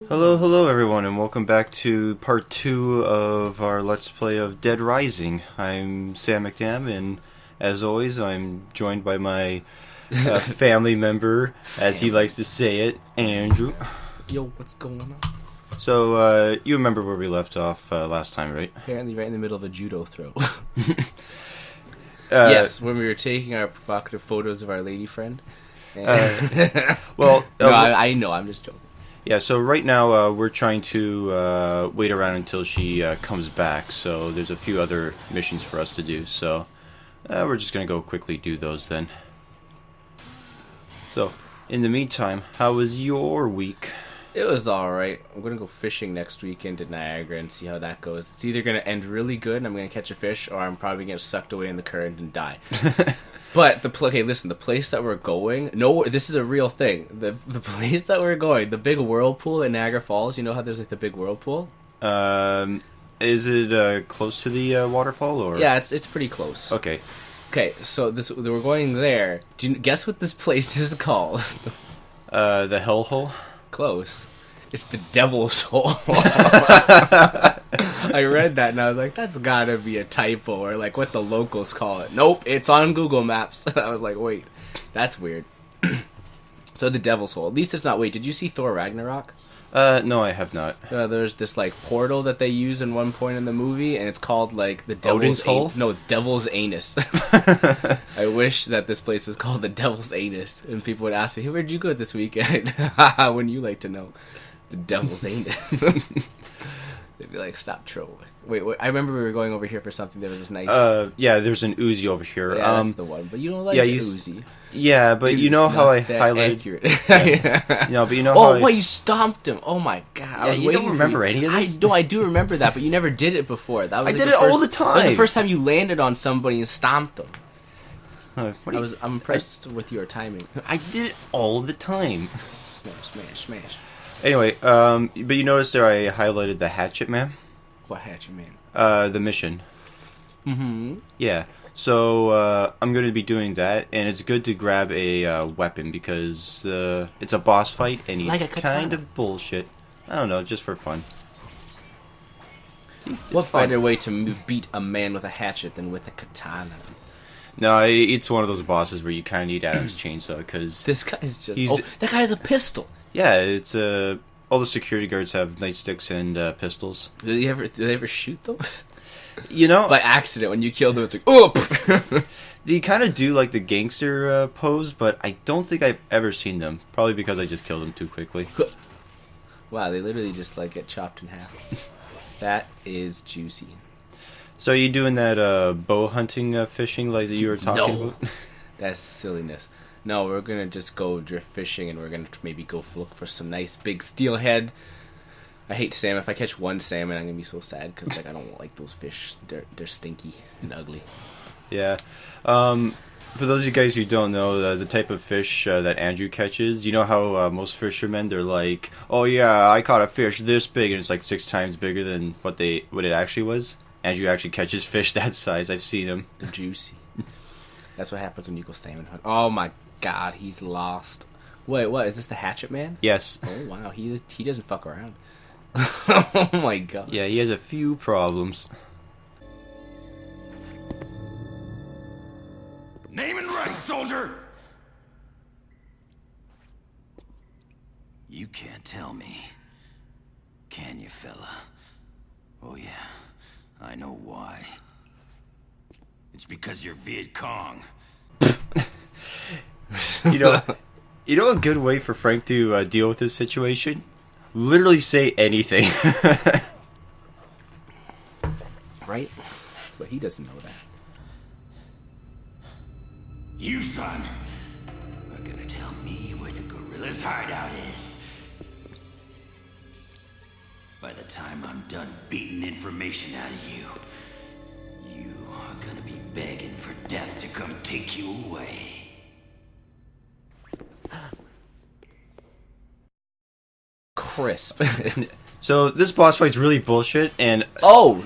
Hello everyone, and welcome back to part 2 of our Let's Play of Dead Rising. I'm SamMcKdamn, and as always, I'm joined by my family member, as he likes to say it, Andrew. Yo, what's going on? So, you remember where we left off last time, right? Apparently right in the middle of a judo throw. Yes, when we were taking our provocative photos of our lady friend. Well, no, I know, I'm just joking. Yeah, so right now we're trying to wait around until she comes back, so there's a few other missions for us to do, so we're just going to go quickly do those then. So, in the meantime, how was your week? It was alright. I'm going to go fishing next weekend at Niagara and see how that goes. It's either going to end really good and I'm going to catch a fish, or I'm probably going to get sucked away in the current and die. But, okay, listen, the place that we're going, no, this is a real thing. The place that we're going, the big whirlpool at Niagara Falls, you know how there's like the big whirlpool? Is it close to the waterfall, or? Yeah, it's pretty close. Okay. Okay, so we're going there. Do you guess what this place is called? The Hellhole? Close. It's the Devil's Hole. I read that and I was like, that's gotta be a typo, or like what the locals call it. Nope, it's on Google Maps. I was like, wait, that's weird. So the Devil's Hole. At least it's not. Wait, did you see Thor Ragnarok? No, I have not. There's this like portal that they use in one point in the movie, and it's called like the Odin's Devil's Hole? No, Devil's Anus. I wish that this place was called the Devil's Anus, and people would ask me, "Hey, where'd you go this weekend?" Wouldn't you like to know? The Devil's Anus. They'd be like, "Stop trolling." Wait, I remember we were going over here for something. There was this nice. Yeah, there's an Uzi over here. Yeah, that's the one. But you don't like Uzi. Yeah, but you know how I highlighted. Yeah. No, but you know. Oh, wait! You stomped him. Oh my god! Yeah, you don't remember any of this? I do remember that, but you never did it before. That was I did it all the time. That was the first time you landed on somebody and stomped them. I'm impressed with your timing. I did it all the time. Smash, smash, smash. Anyway, but you noticed there I highlighted the Hatchet Man? What Hatchet Man? The mission. Mm-hmm. Yeah. So, I'm going to be doing that, and it's good to grab a weapon, because it's a boss fight, and he's like kind of bullshit. I don't know, just for fun. See, what better way to beat a man with a hatchet than with a katana? No, it's one of those bosses where you kind of need Adam's chainsaw, because... This guy's just... that guy has a pistol! Yeah, it's, all the security guards have nightsticks and pistols. Do they ever shoot them? You know... By accident, when you kill them, it's like, oh! They kind of do, like, the gangster pose, but I don't think I've ever seen them. Probably because I just killed them too quickly. Wow, they literally just, like, get chopped in half. That is juicy. So are you doing that bow hunting fishing like that you were talking about? That's silliness. No, we're gonna just go drift fishing, and we're gonna maybe go look for some nice big steelhead. I hate salmon. If I catch one salmon, I'm gonna be so sad, because like I don't like those fish. They're stinky and ugly. Yeah. For those of you guys who don't know, the type of fish that Andrew catches, you know how most fishermen, they're like, oh yeah, I caught a fish this big, and it's like 6 times bigger than what it actually was. Andrew actually catches fish that size. I've seen him. They're juicy. That's what happens when you go salmon hunt. Oh my god, he's lost. Wait, what? Is this the Hatchet Man? Yes. Oh wow, he doesn't fuck around. Oh my god. Yeah, he has a few problems. Name and rank, soldier! You can't tell me, can you, fella? Oh yeah, I know why. It's because you're Viet Cong. You know a good way for Frank to deal with this situation? Literally say anything. Right? But he doesn't know that. You, son, are gonna tell me where the gorilla's hideout is. By the time I'm done beating information out of you, you are gonna be begging for death to come take you away. Crisp. So this boss fight's really bullshit, and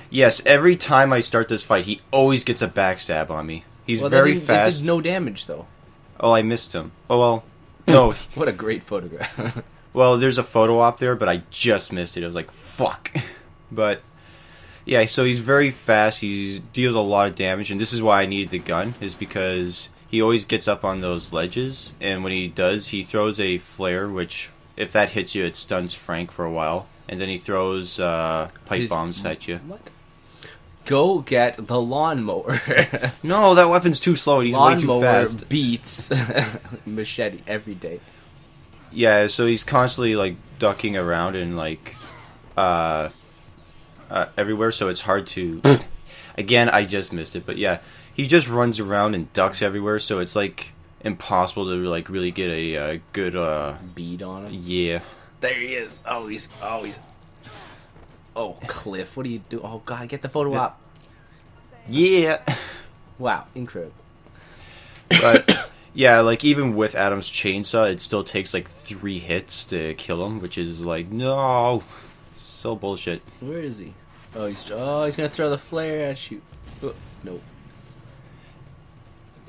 yes, every time I start this fight, he always gets a backstab on me. He's very fast. It did no damage though. Oh, I missed him. Oh well, no. What a great photograph. Well, there's a photo op there, but I just missed it. I was like, fuck. But yeah, so he's very fast. He deals a lot of damage, and this is why I needed the gun, is because he always gets up on those ledges, and when he does, he throws a flare, which, if that hits you, it stuns Frank for a while. And then he throws pipe bombs at you. What? Go get the lawnmower. No, that weapon's too slow, and he's way too Lawnmower fast. beats machete every day. Yeah, so he's constantly, like, ducking around and, like, everywhere, so it's hard to... Again, I just missed it, but yeah. He just runs around and ducks everywhere, so it's, like, impossible to, like, really get a good, Bead on him. Yeah. There he is. Oh, he's... Oh, Cliff, what do you do? Oh, God, get the photo op. Yeah! Wow, incredible. But, yeah, like, even with Adam's chainsaw, it still takes, like, 3 hits to kill him, which is, like, no! So bullshit. Where is he? Oh, he's gonna throw the flare at you. Oh, no.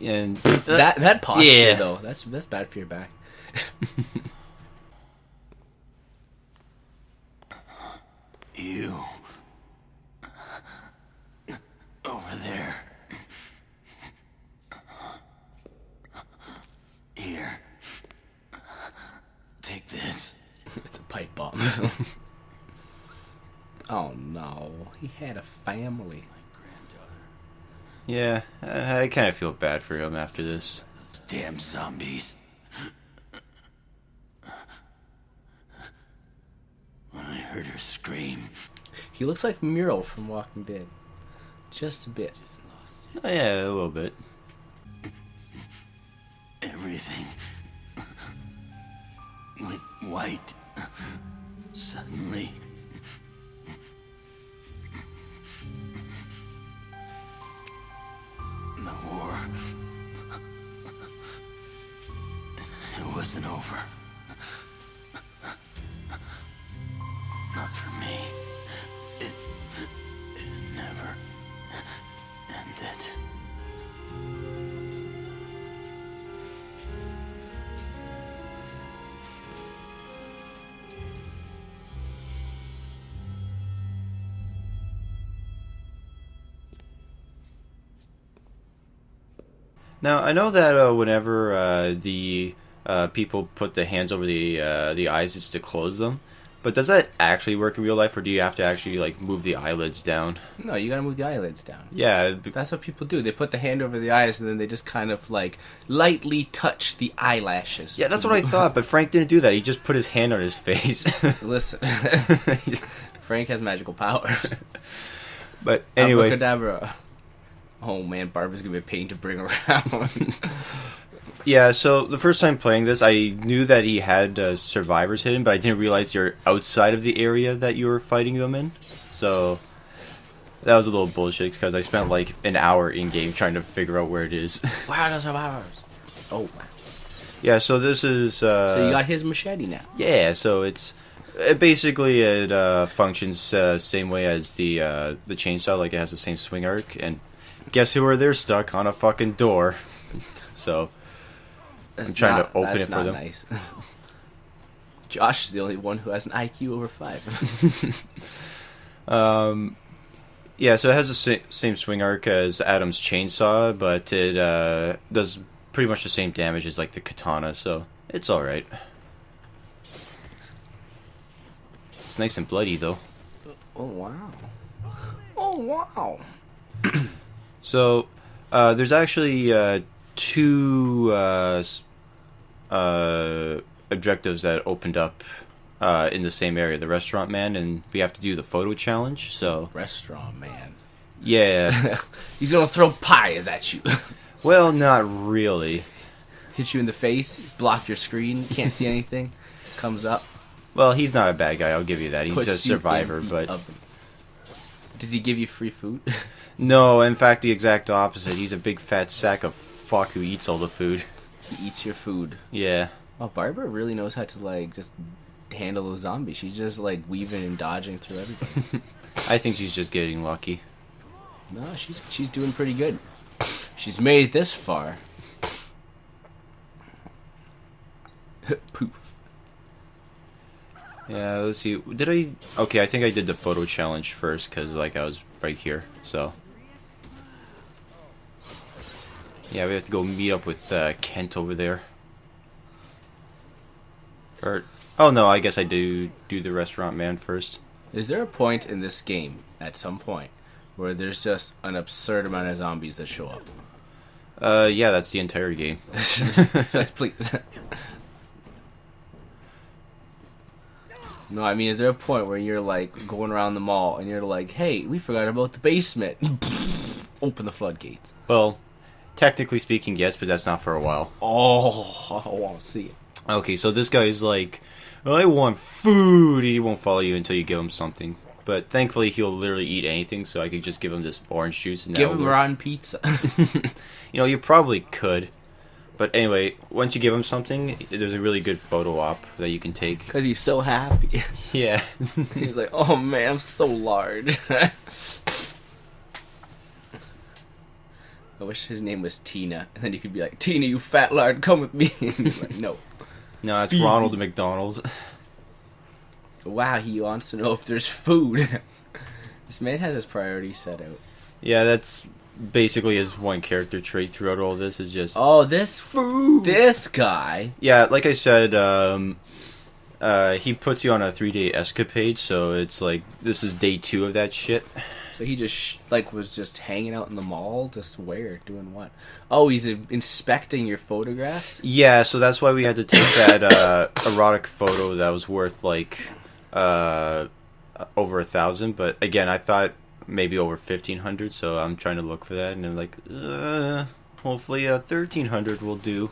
And... That posture, Yeah. though, that's bad for your back. You. Over there. Here. Take this. It's a pipe bomb. Oh, no. He had a family. Yeah, I kind of feel bad for him after this. Damn zombies. When I heard her scream, He looks like Mural from Walking Dead. Just a bit. Oh, yeah, a little bit. everything went white. Suddenly. The war. It wasn't over. Not for me. It never ended. Now, I know that whenever the people put the hands over the eyes, it's to close them. But does that actually work in real life, or do you have to actually like move the eyelids down? No, you gotta move the eyelids down. Yeah. That's what people do. They put the hand over the eyes and then they just kind of like lightly touch the eyelashes. Yeah, that's what I thought, but Frank didn't do that. He just put his hand on his face. Listen, Frank has magical powers. But anyway. Abracadabra. Oh man, Barbara's gonna be a pain to bring around. Yeah, so the first time playing this, I knew that he had survivors hidden, but I didn't realize you're outside of the area that you were fighting them in. So that was a little bullshit, because I spent like an hour in-game trying to figure out where it is. Wow, the survivors. Oh, wow. Yeah, so this is... So you got his machete now. Yeah, so it functions same way as the chainsaw, like it has the same swing arc, and guess who are they're stuck on a fucking door. So... I'm trying to open it for them. Nice. Josh is the only one who has an IQ over 5. Yeah, so it has the same swing arc as Adam's chainsaw, but it does pretty much the same damage as like the katana, so it's alright. It's nice and bloody though. Oh wow. Oh wow. So there's actually two objectives that opened up in the same area, the restaurant man, and we have to do the photo challenge. So Restaurant man. Yeah. He's gonna throw pies at you. Well, not really. Hit you in the face, block your screen, can't see anything. Comes up. Well, he's not a bad guy, I'll give you that. He's puts a you survivor, in the but oven. Does he give you free food? no, in fact, the exact opposite. He's a big fat sack of fuck who eats all the food. He eats your food. Yeah. Well, Barbara really knows how to like just handle those zombies. She's just like weaving and dodging through everything. I think she's just getting lucky. No, she's doing pretty good. She's made it this far. Poof. Yeah, let's see. Did I... Okay, I think I did the photo challenge first, because, like, I was right here, so... Yeah, we have to go meet up with Kent over there. Or... Oh, no, I guess I do the restaurant man first. Is there a point in this game, at some point, where there's just an absurd amount of zombies that show up? Yeah, that's the entire game. Please. No, I mean, is there a point where you're, like, going around the mall and you're like, hey, we forgot about the basement. Open the floodgates. Well, technically speaking, yes, but that's not for a while. Oh, I want to see it. Okay, so this guy's like, I want food. He won't follow you until you give him something. But thankfully, he'll literally eat anything, so I could just give him this orange juice. And give him rotten pizza. You know, you probably could. But anyway, once you give him something, there's a really good photo op that you can take. Because he's so happy. Yeah. He's like, oh man, I'm so large. I wish his name was Tina. And then you could be like, Tina, you fat lard, come with me. And he's like, no. No, it's Ronald McDonald's. Wow, he wants to know if there's food. This man has his priorities set out. Yeah, that's basically his one character trait throughout all this is just... Oh, this food! This guy! Yeah, like I said, he puts you on a 3-day escapade, so it's like, this is day 2 of that shit. So he just, was just hanging out in the mall? Just where? Doing what? Oh, he's inspecting your photographs? Yeah, so that's why we had to take that erotic photo that was worth, like, over 1,000. But again, I thought maybe over 1,500, so I'm trying to look for that. And I'm like, hopefully 1,300 will do.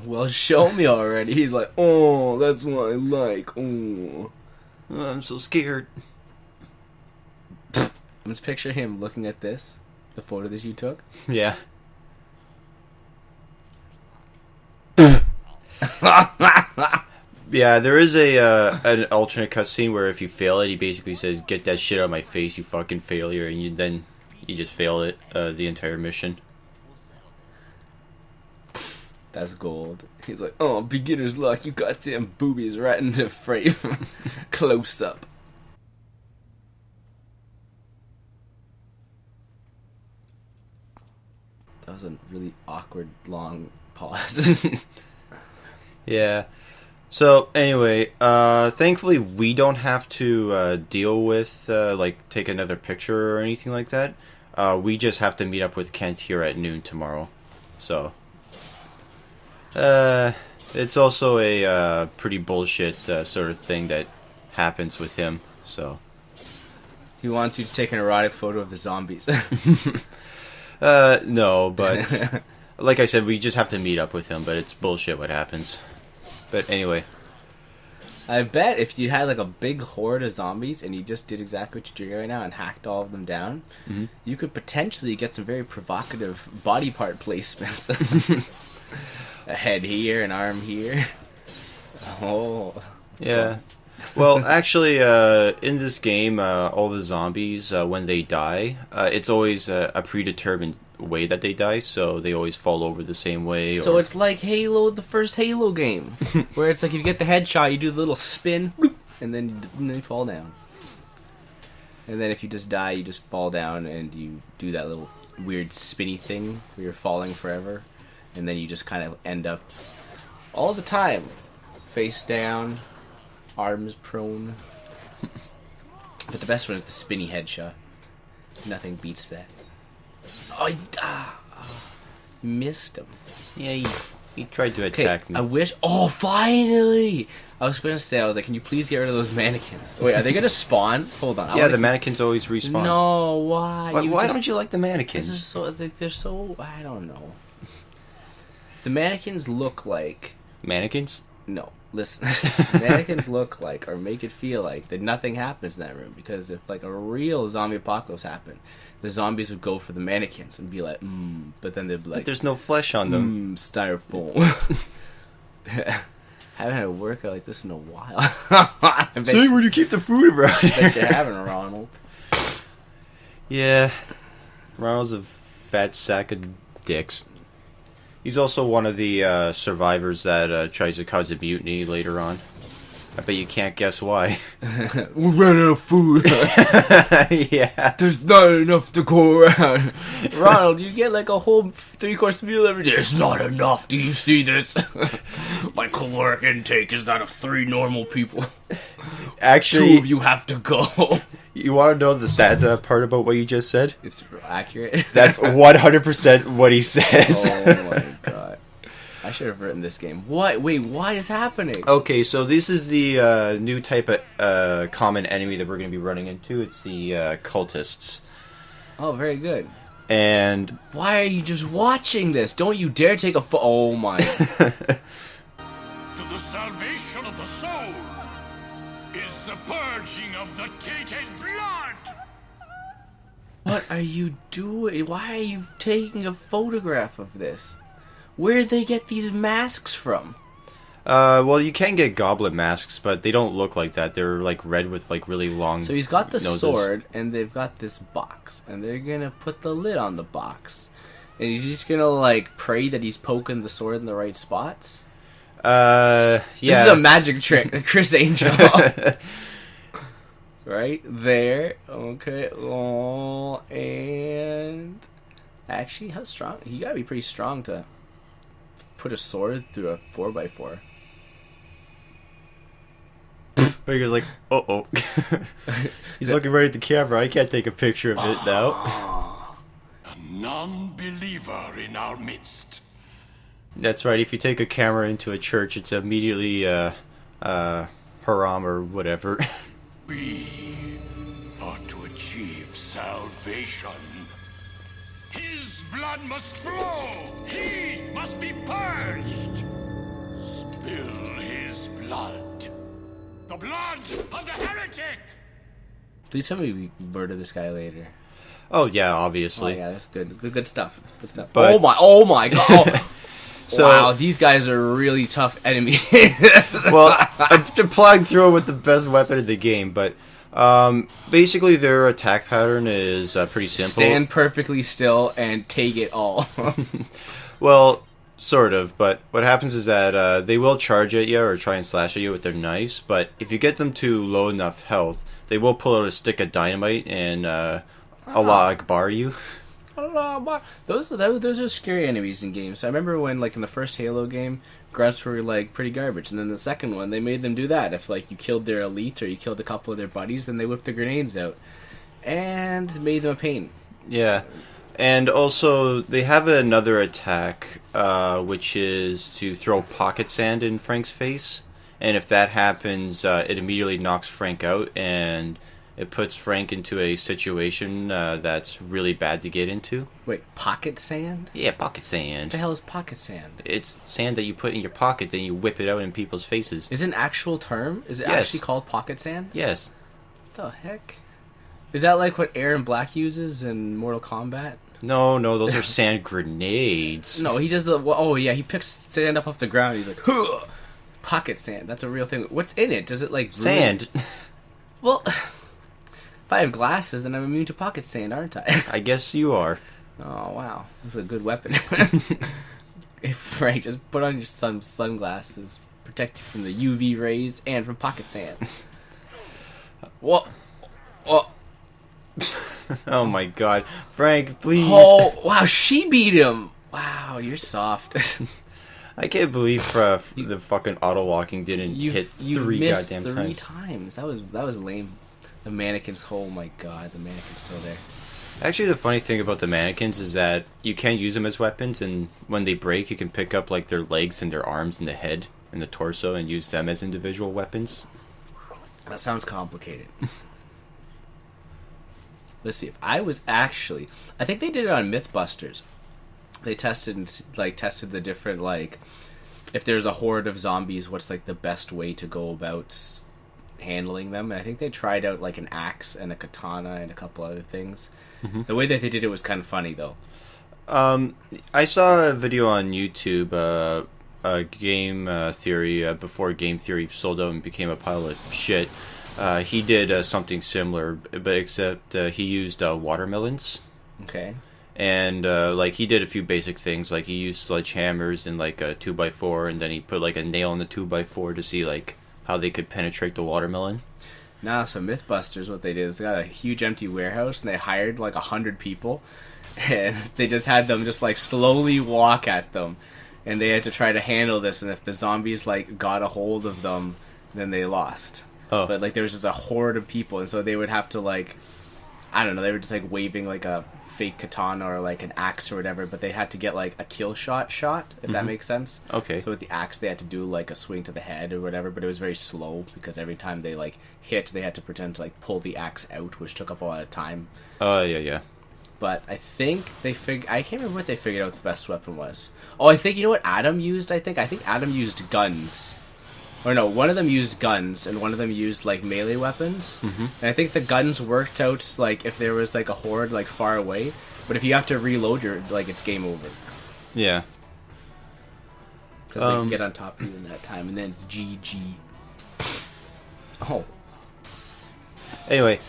Well, show me already. He's like, oh, that's what I like. Oh. I'm so scared. I'm just picturing him looking at this, the photo that you took. Yeah. Yeah, there is an alternate cutscene where if you fail it, he basically says, "Get that shit out of my face, you fucking failure," and then you just fail it the entire mission. That's gold. He's like, oh, beginner's luck, you goddamn boobies right into frame. Close up. That was a really awkward, long pause. Yeah. So, anyway, thankfully we don't have to deal with, take another picture or anything like that. We just have to meet up with Kent here at noon tomorrow. So, it's also a pretty bullshit sort of thing that happens with him, so. He wants you to take an erotic photo of the zombies. No, but like I said, we just have to meet up with him, but it's bullshit what happens. But anyway. I bet if you had like a big horde of zombies and you just did exactly what you're doing right now and hacked all of them down, you could potentially get some very provocative body part placements. A head here, an arm here. Oh. Yeah. Well, actually, in this game, all the zombies, when they die, it's always a predetermined way that they die, so they always fall over the same way. So it's like Halo, the first Halo game, where it's like if you get the headshot, you do the little spin, and then you fall down. And then if you just die, you just fall down, and you do that little weird spinny thing where you're falling forever, and then you just kind of end up all the time face down, arms prone. But the best one is the spinny headshot. Nothing beats that. Oh, you missed him. Yeah, he tried to attack me. I wish... Oh, finally! I was going to say, I was like, can you please get rid of those mannequins? Wait, are they going to spawn? Hold on. Yeah, the mannequins always respawn. No, why? Why don't you like the mannequins? This is so, they're so... I don't know. The mannequins look like... Mannequins? No. Listen, mannequins look like, or make it feel like, that nothing happens in that room. Because if, like, a real zombie apocalypse happened, the zombies would go for the mannequins and be like, but then they'd be like... But there's no flesh on them. Styrofoam. Haven't had a workout like this in a while. See, where do you keep the food around here? Bet you haven't, Ronald. Yeah. Ronald's a fat sack of dicks. He's also one of the survivors that tries to cause a mutiny later on. I bet you can't guess why. We're running out of food. Yeah. There's not enough to go around. Ronald, you get like a whole 3-course meal every day. It's not enough. Do you see this? My caloric intake is that of 3 normal people. Actually, 2 of you have to go. you want to know the sad part about what you just said? It's accurate. That's 100% what he says. Oh my god. I should have written this game. What? Wait, what is happening? Okay, so this is the new type of common enemy that we're going to be running into. It's the cultists. Oh, very good. And Why are you just watching this? Don't you dare take a oh my. To the salvation of the soul is the purging of the tainted blood. What are you doing? Why are you taking a photograph of this? Where did they get these masks from? well, you can get goblin masks, but they don't look like that. They're like red with like really long. So he's got the noses. sword, and they've got this box, and they're gonna put the lid on the box, and he's just gonna like pray that he's poking the sword in the right spots. Yeah. This is a magic trick, Chris Angel. Right there. Okay. Oh, and actually, how strong? You gotta be pretty strong to put a sword through a 4x4. Baker's like, oh. He's looking right at the camera. I can't take a picture of it now. A non-believer in our midst. That's right. If you take a camera into a church, it's immediately haram or whatever. We are to achieve salvation. His blood must flow. He must be purged. Spill his blood. The blood of the heretic. Please tell me we murder this guy later. Oh yeah, Oh obviously. yeah, that's good. Good stuff. Good stuff. But- Oh my god. Oh. So- Wow, these guys are really tough enemies. Well, I'm plowing through it with the best weapon in the game, but basically their attack pattern is pretty simple. Stand perfectly still and take it all. Well, sort of, but what happens is that they will charge at you or try and slash at you with their knives, but if you get them to low enough health, they will pull out a stick of dynamite and Allah Akbar you. Those are scary enemies in games. I remember when, like, in the first Halo game, grunts were, like, pretty garbage, and then the second one, they made them do that. If, like, you killed their elite or you killed a couple of their buddies, then they whipped the grenades out. And made them a pain. Yeah. And also, they have another attack, which is to throw pocket sand in Frank's face. And if that happens, it immediately knocks Frank out, and it puts Frank into a situation that's really bad to get into. Wait, pocket sand? Yeah, pocket What sand. the hell is pocket sand? It's sand that you put in your pocket, then you whip it out in people's faces. Is it an actual term? Is it Yes. actually called pocket sand? Yes. What the heck? Is that like what Aaron Black uses in Mortal Kombat? No, those are sand grenades. No, he does the... Oh, yeah, he picks sand up off the ground. He's like, huh! Pocket sand. That's a real thing. What's in it? Does it, like... ruin- Sand. Well, if I have glasses, then I'm immune to pocket sand, aren't I? I guess you are. Oh, wow. That's a good weapon. Frank, just put on your sunglasses. Protect you from the UV rays and from pocket sand. What? Oh, Oh my god. Frank, please. oh, wow, she beat him. Wow, you're soft. I can't believe the fucking auto-locking didn't hit three missed goddamn three times. times. That was lame. The mannequins, oh my god, the mannequin's still there. Actually, the funny thing about the mannequins is that you can use them as weapons, and when they break, you can pick up like their legs and their arms and the head and the torso and use them as individual weapons. That sounds complicated. Let's see. If I was actually... I think they did it on Mythbusters. They tested the different, like... If there's a horde of zombies, what's, like, the best way to go about handling them? And I think they tried out, like, an axe and a katana and a couple other things. Mm-hmm. The way that they did it was kind of funny, though. I saw a video on YouTube, Game Theory, before Game Theory sold out and became a pile of shit. He did something similar, but except he used watermelons. Okay. And like he did a few basic things, like he used sledgehammers and like a 2x4, and then he put like a nail in the 2x4 to see like how they could penetrate the watermelon. Nah, so Mythbusters, what they did is they got a huge empty warehouse and they hired like 100 people, and they just had them just like slowly walk at them, and they had to try to handle this. And if the zombies like got a hold of them, then they lost. Oh. But like there was just a horde of people, and so they would have to like, I don't know, they were just like waving like a fake katana or like an axe or whatever, but they had to get like a kill shot, if that makes sense. Okay. So with the axe they had to do like a swing to the head or whatever, but it was very slow because every time they like hit, they had to pretend to like pull the axe out, which took up a lot of time. Yeah. But I think I can't remember what they figured out the best weapon was. Oh, I think, you know what Adam used, I think Adam used guns. Or no, one of them used guns, and one of them used, like, melee weapons. Mm-hmm. And I think the guns worked out, like, if there was, like, a horde, like, far away. But if you have to reload it's game over. Yeah. Because they can get on top of you in that time, and then it's GG. Oh. Anyway,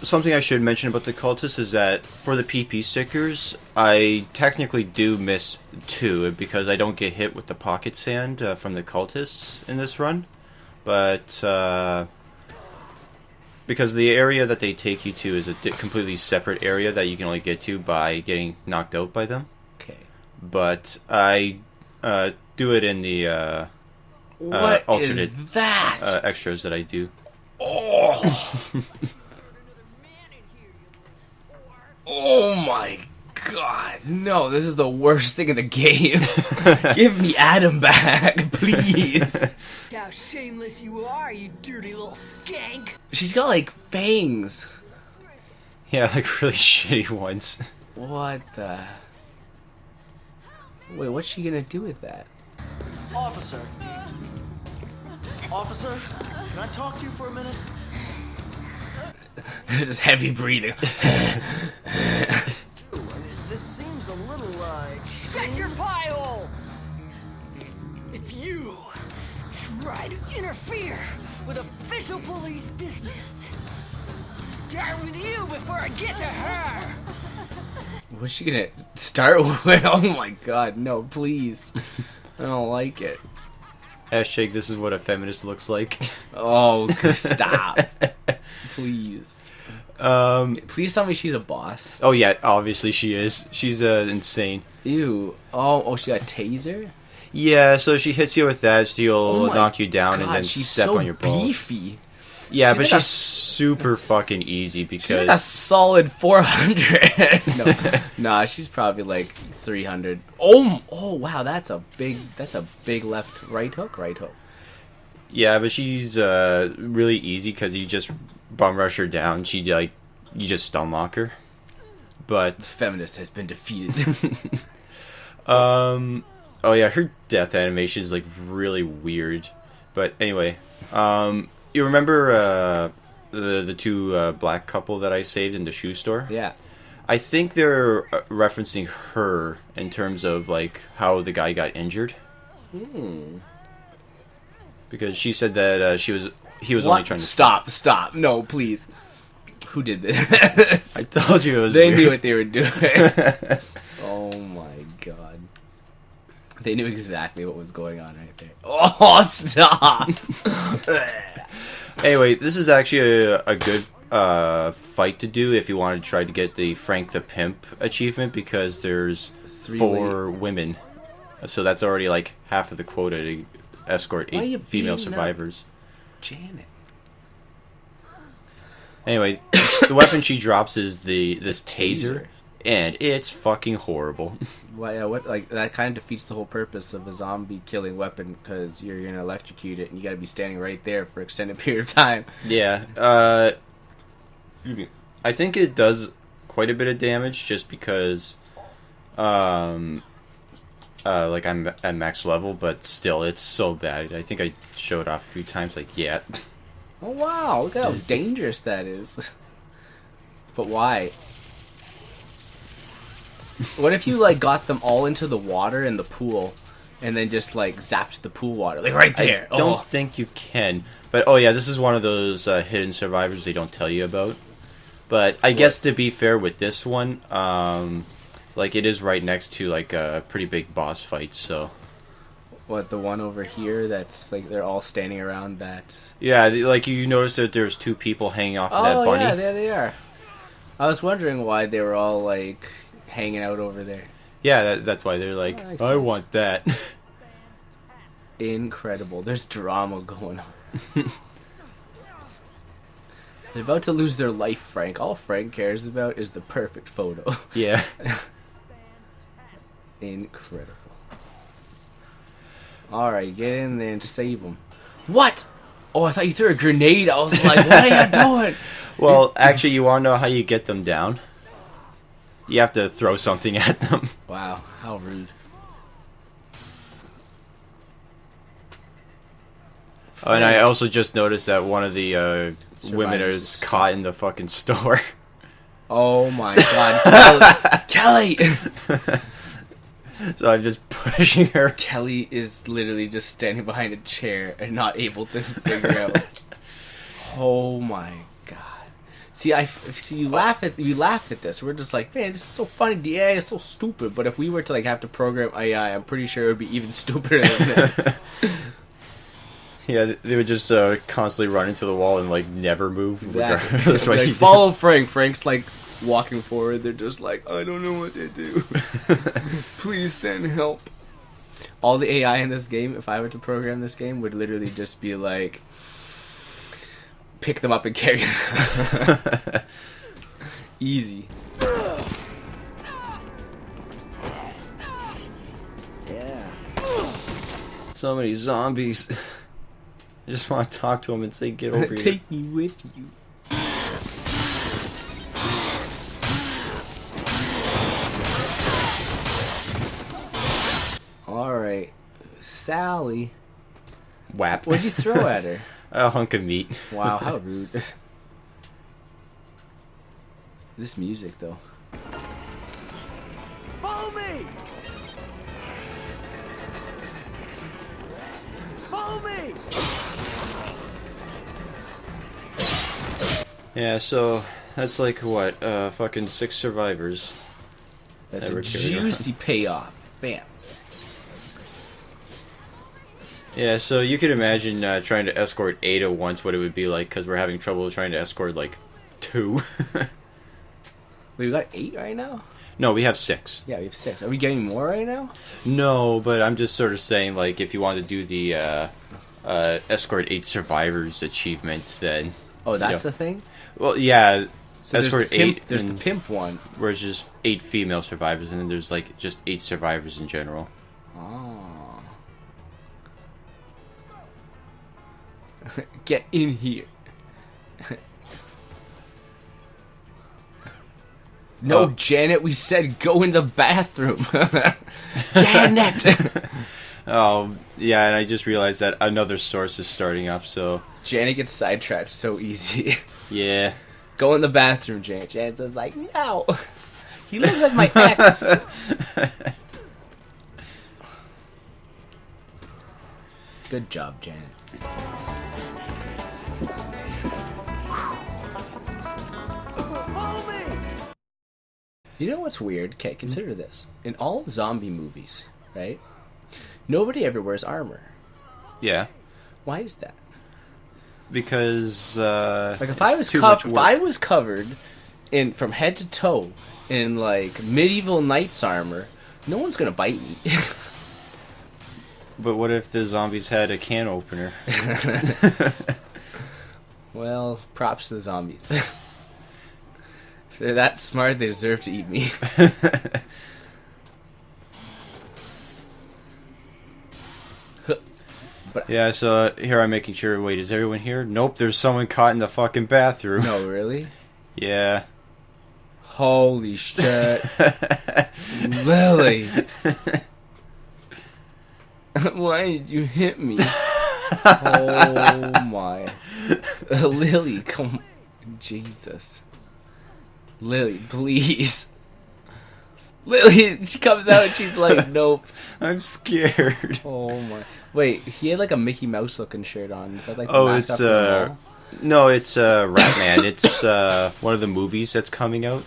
something I should mention about the cultists is that for the PP stickers, I technically do miss 2 because I don't get hit with the pocket sand from the cultists in this run. But because the area that they take you to is a completely separate area that you can only get to by getting knocked out by them. Okay. But I do it in the What alternate is that? extras that I do. Oh! Oh my god, no, this is the worst thing in the game. Give me Adam back, please. How shameless you are, you dirty little skank! She's got, like, fangs. Yeah, like really shitty ones. What the... Wait, what's she gonna do with that? Officer, can I talk to you for a minute? Just heavy breathing. This seems a little like... Shut your pie hole! If you try to interfere with official police business, start with you before I get to her! What's she gonna start with? Oh my god, no, please. I don't like it. Hashtag this is what a feminist looks like. Oh, stop. Please. Please tell me she's a boss. Oh yeah, obviously she is. She's insane. Ew. Oh, she got a taser? Yeah, so she hits you with that, she'll Oh my knock you down and God, then she's step so on your balls. beefy. Yeah, She's but like she's a- super fucking easy She's because like a solid 400. No, nah, she's probably like 300. Oh wow, that's a big right hook. yeah, but she's really easy because you just bum rush her down. You just stun lock her. But Feminist has been defeated. oh yeah, her death animation is like really weird. But anyway, you remember the 2 black couple that I saved in the shoe store? Yeah. I think they're referencing her in terms of like how the guy got injured. Because she said that he was only trying to Stop. No, please. Who did this? I told you it was They weird. knew what they were doing. Oh my god. They knew exactly what was going on right there. Oh, stop! Anyway, this is actually a good fight to do if you want to try to get the Frank the Pimp achievement because there's 4 women. So that's already like half of the quota to escort Why are you 8 female beating up survivors. Janet. Anyway, the weapon she drops is this taser, and it's fucking horrible. Why? What? Like that kind of defeats the whole purpose of a zombie killing weapon because you're gonna electrocute it, and you got to be standing right there for an extended period of time. Yeah, I think it does quite a bit of damage just because, like I'm at max level, but still, it's so bad. I think I showed off a few times, like, yeah. Oh wow! Look how dangerous that is. But why? What if you like got them all into the water in the pool, and then just like zapped the pool water, like right there? I don't think you can. But, oh yeah, this is one of those hidden survivors they don't tell you about. But I guess to be fair with this one, like it is right next to like a pretty big boss fight, so... What, the one over here that's like they're all standing around that? Yeah, like you noticed that there's 2 people hanging off of that Oh bunny. yeah, there they are. I was wondering why they were all like hanging out over there. Yeah, that's why they're like, That makes I sense. want that. Incredible. There's drama going on. They're about to lose their life, Frank. All Frank cares about is the perfect photo. Yeah. Incredible. Alright, get in there and save them. What? Oh, I thought you threw a grenade. I was like, what are you doing? Well, actually, you want to know how you get them down? You have to throw something at them. Wow, how rude. Oh, and I also just noticed that one of the women Survivors is is caught in the fucking store. Oh my god. Kelly! So I'm just pushing her. Kelly is literally just standing behind a chair and not able to figure out. Oh my god. See, you laugh at this. We're just like, man, this is so funny. The AI is so stupid. But if we were to like have to program AI, I'm pretty sure it would be even stupider than this. Yeah, they would just constantly run into the wall and like never move. Exactly. That's what Like, you follow Frank. Frank's like walking forward. They're just like, I don't know what to do. Please send help. All the AI in this game, if I were to program this game, would literally just be like, pick them up and carry them. Easy. Yeah. So many zombies. I just want to talk to them and say, get over here. Take me with you. Alright. Sally. Whap. What'd you throw at her? A hunk of meat. Wow, how rude. This music, though. Follow me! Follow me! Yeah, so that's like what? Fucking 6 survivors. That's Never a carried on. juicy payoff. Bam. Yeah, so you could imagine trying to escort 8 at once, what it would be like, because we're having trouble trying to escort like 2. Wait, we got 8 right now? No, we have 6. Yeah, we have 6. Are we getting more right now? No, but I'm just sort of saying, like, if you want to do the escort 8 survivors achievement, then... Oh, that's Yeah. a thing? Well, yeah, So there's escort the pimp, 8, there's the and- pimp one. where it's just 8 female survivors, and then there's, like, just 8 survivors in general. Oh. Get in here. No, Oh. Janet, we said go in the bathroom. Janet! Oh, yeah, and I just realized that another source is starting up, so... Janet gets sidetracked so easy. Yeah. Go in the bathroom, Janet. Janet says like, no. He lives with my ex. Good job, Janet. Follow me! You know what's weird? Okay, consider this. In all zombie movies, right? Nobody ever wears armor. Yeah. Why is that? Because, Like if I it's was too much if work. I was covered in from head to toe in like medieval knight's armor, no one's gonna bite me. But what if the zombies had a can opener? Well, props to the zombies. If they're that smart, they deserve to eat me. Yeah, so here I'm making sure. Wait, is everyone here? Nope, there's someone caught in the fucking bathroom. No, really? Yeah. Holy shit. Lily. Why did you hit me? Oh my. Lily, come. Jesus. Lily, please. Lily, she comes out and she's like, nope. I'm scared. Oh my. Wait, he had like a Mickey Mouse looking shirt on. Is that like the Oh, mascot it's from the mall? no, it's Ratman. It's one of the movies that's coming out.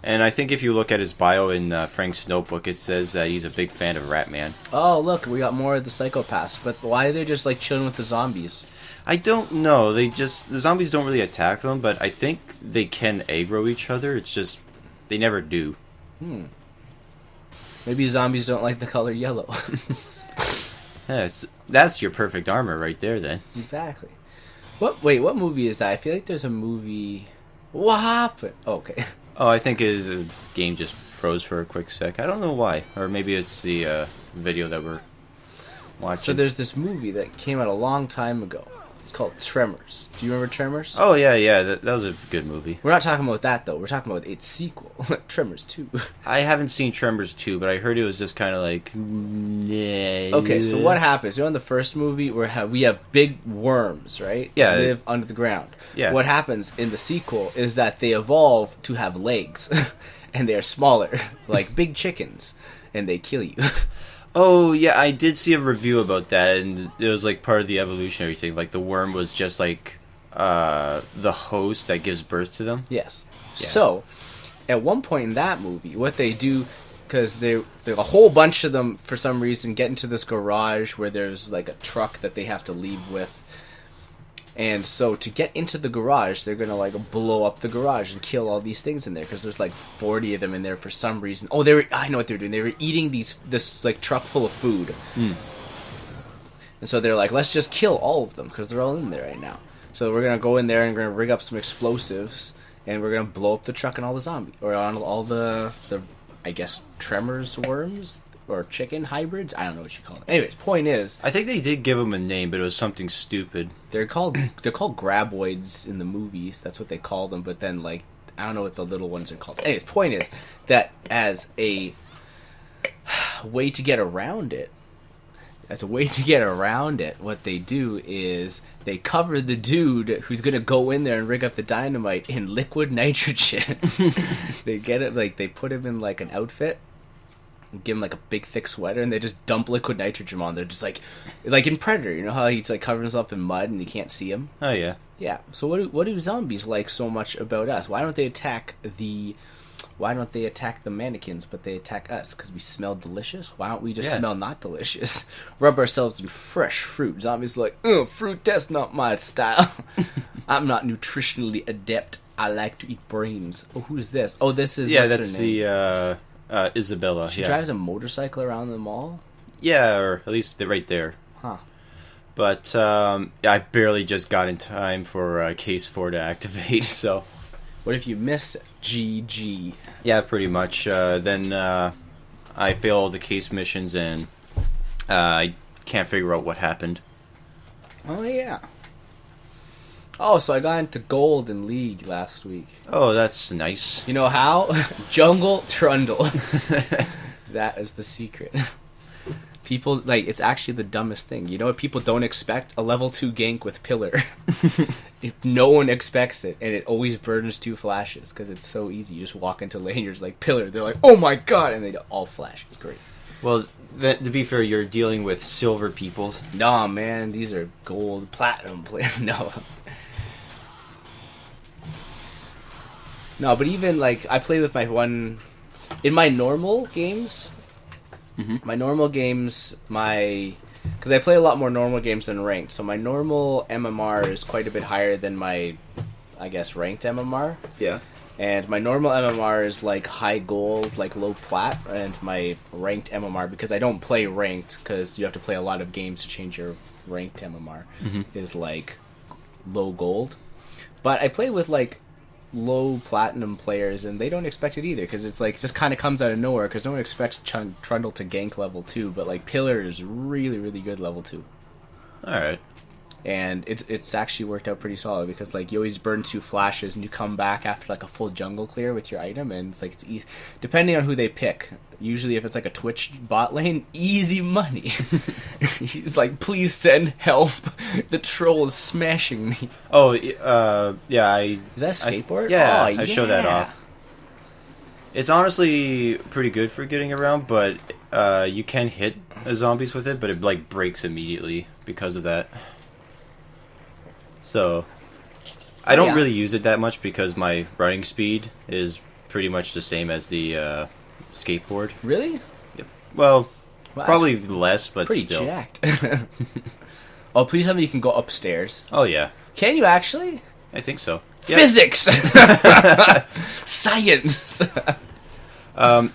And I think if you look at his bio in Frank's notebook, it says that he's a big fan of Ratman. Oh, look, we got more of the psychopaths. But why are they just like chilling with the zombies? I don't know. The zombies don't really attack them, but I think they can aggro each other. It's just they never do. Maybe zombies don't like the color yellow. Yeah, that's your perfect armor right there, then. Exactly. Wait, what movie is that? I feel like there's a movie. What happened? Oh, okay. Oh, I think the game just froze for a quick sec. I don't know why. Or maybe it's the video that we're watching. So there's this movie that came out a long time ago. It's called Tremors. Do you remember Tremors? Oh, yeah. That was a good movie. We're not talking about that, though. We're talking about its sequel, Tremors 2. I haven't seen Tremors 2, but I heard it was just kind of like... Okay, so what happens? In the first movie, we have big worms, right? Yeah. They live under the ground. Yeah. What happens in the sequel is that they evolve to have legs, and they're smaller, like big chickens, and they kill you. Oh, yeah, I did see a review about that, and it was like part of the evolutionary thing. Like, the worm was just like the host that gives birth to them. Yes. Yeah. So, at one point in that movie, what they do, because a whole bunch of them, for some reason, get into this garage where there's like a truck that they have to leave with. And so to get into the garage, they're going to like blow up the garage and kill all these things in there because there's like 40 of them in there for some reason. Oh, I know what they're doing. They were eating this like truck full of food. And so they're like, let's just kill all of them because they're all in there right now. So we're going to go in there and we're going to rig up some explosives and we're going to blow up the truck and all the zombies. Or on all the I guess, Tremors worms or chicken hybrids. I don't know what you call it. Anyways, point is, I think they did give them a name, but it was something stupid. they're called graboids in the movies. That's what they call them. But then, like, I don't know what the little ones are called. Anyways, point is that as a way to get around it, what they do is they cover the dude who's gonna go in there and rig up the dynamite in liquid nitrogen. They get it, like, they put him in like an outfit, give him like a big thick sweater, and they just dump liquid nitrogen on. They're just like in Predator, you know how he's like covering himself in mud and you can't see him. Oh yeah. Yeah. So what do zombies like so much about us? Why don't they attack the mannequins, but they attack us? Because we smell delicious? Why don't we just smell not delicious? Rub ourselves in fresh fruit. Zombies are like, fruit, that's not my style. I'm not nutritionally adept. I like to eat brains. Oh, who is this? Oh, this is... Yeah, what's that's her name? the Isabella. She drives a motorcycle around the mall? Yeah, or at least right there. Huh. But I barely just got in time for Case 4 to activate, so... What if you miss GG? Yeah, pretty much. Then I fail all the case missions and I can't figure out what happened. Oh, yeah. Oh, so I got into gold in League last week. Oh, that's nice. You know how? Jungle Trundle. That is the secret. People, like, it's actually the dumbest thing. You know what people don't expect? A level 2 gank with Pillar. If no one expects it, and it always burns 2 flashes, because it's so easy. You just walk into lane, you're just like, Pillar. They're like, oh my god, and they all flash. It's great. Well, to be fair, you're dealing with silver people. Nah, man, these are gold, platinum players. No. No, but even, like, I play with my one... In my normal games... Mm-hmm. My normal games, because I play a lot more normal games than ranked, so my normal MMR is quite a bit higher than my, I guess, ranked MMR. Yeah. And my normal MMR is like high gold, like low plat, and my ranked MMR, because I don't play ranked, because you have to play a lot of games to change your ranked MMR, is like low gold. But I play with like low platinum players, and they don't expect it either, because it's like, it just kind of comes out of nowhere, because no one expects Trundle to gank level 2, but like Pillar is really, really good level 2. Alright. And it's actually worked out pretty solid, because like you always burn 2 flashes and you come back after like a full jungle clear with your item, and it's like, it's easy depending on who they pick. Usually if it's like a Twitch bot lane, easy money. He's like, please send help, the troll is smashing me. Oh, yeah, Is that a skateboard? I show that off. It's honestly pretty good for getting around, but you can hit zombies with it, but it like breaks immediately because of that. So I don't really use it that much because my running speed is pretty much the same as the skateboard. Really? Yep. Well, Wow, probably less, but pretty still. jacked. Oh, please tell me you can go upstairs. Oh yeah, Can you actually? I think so. Yeah. Physics! Science!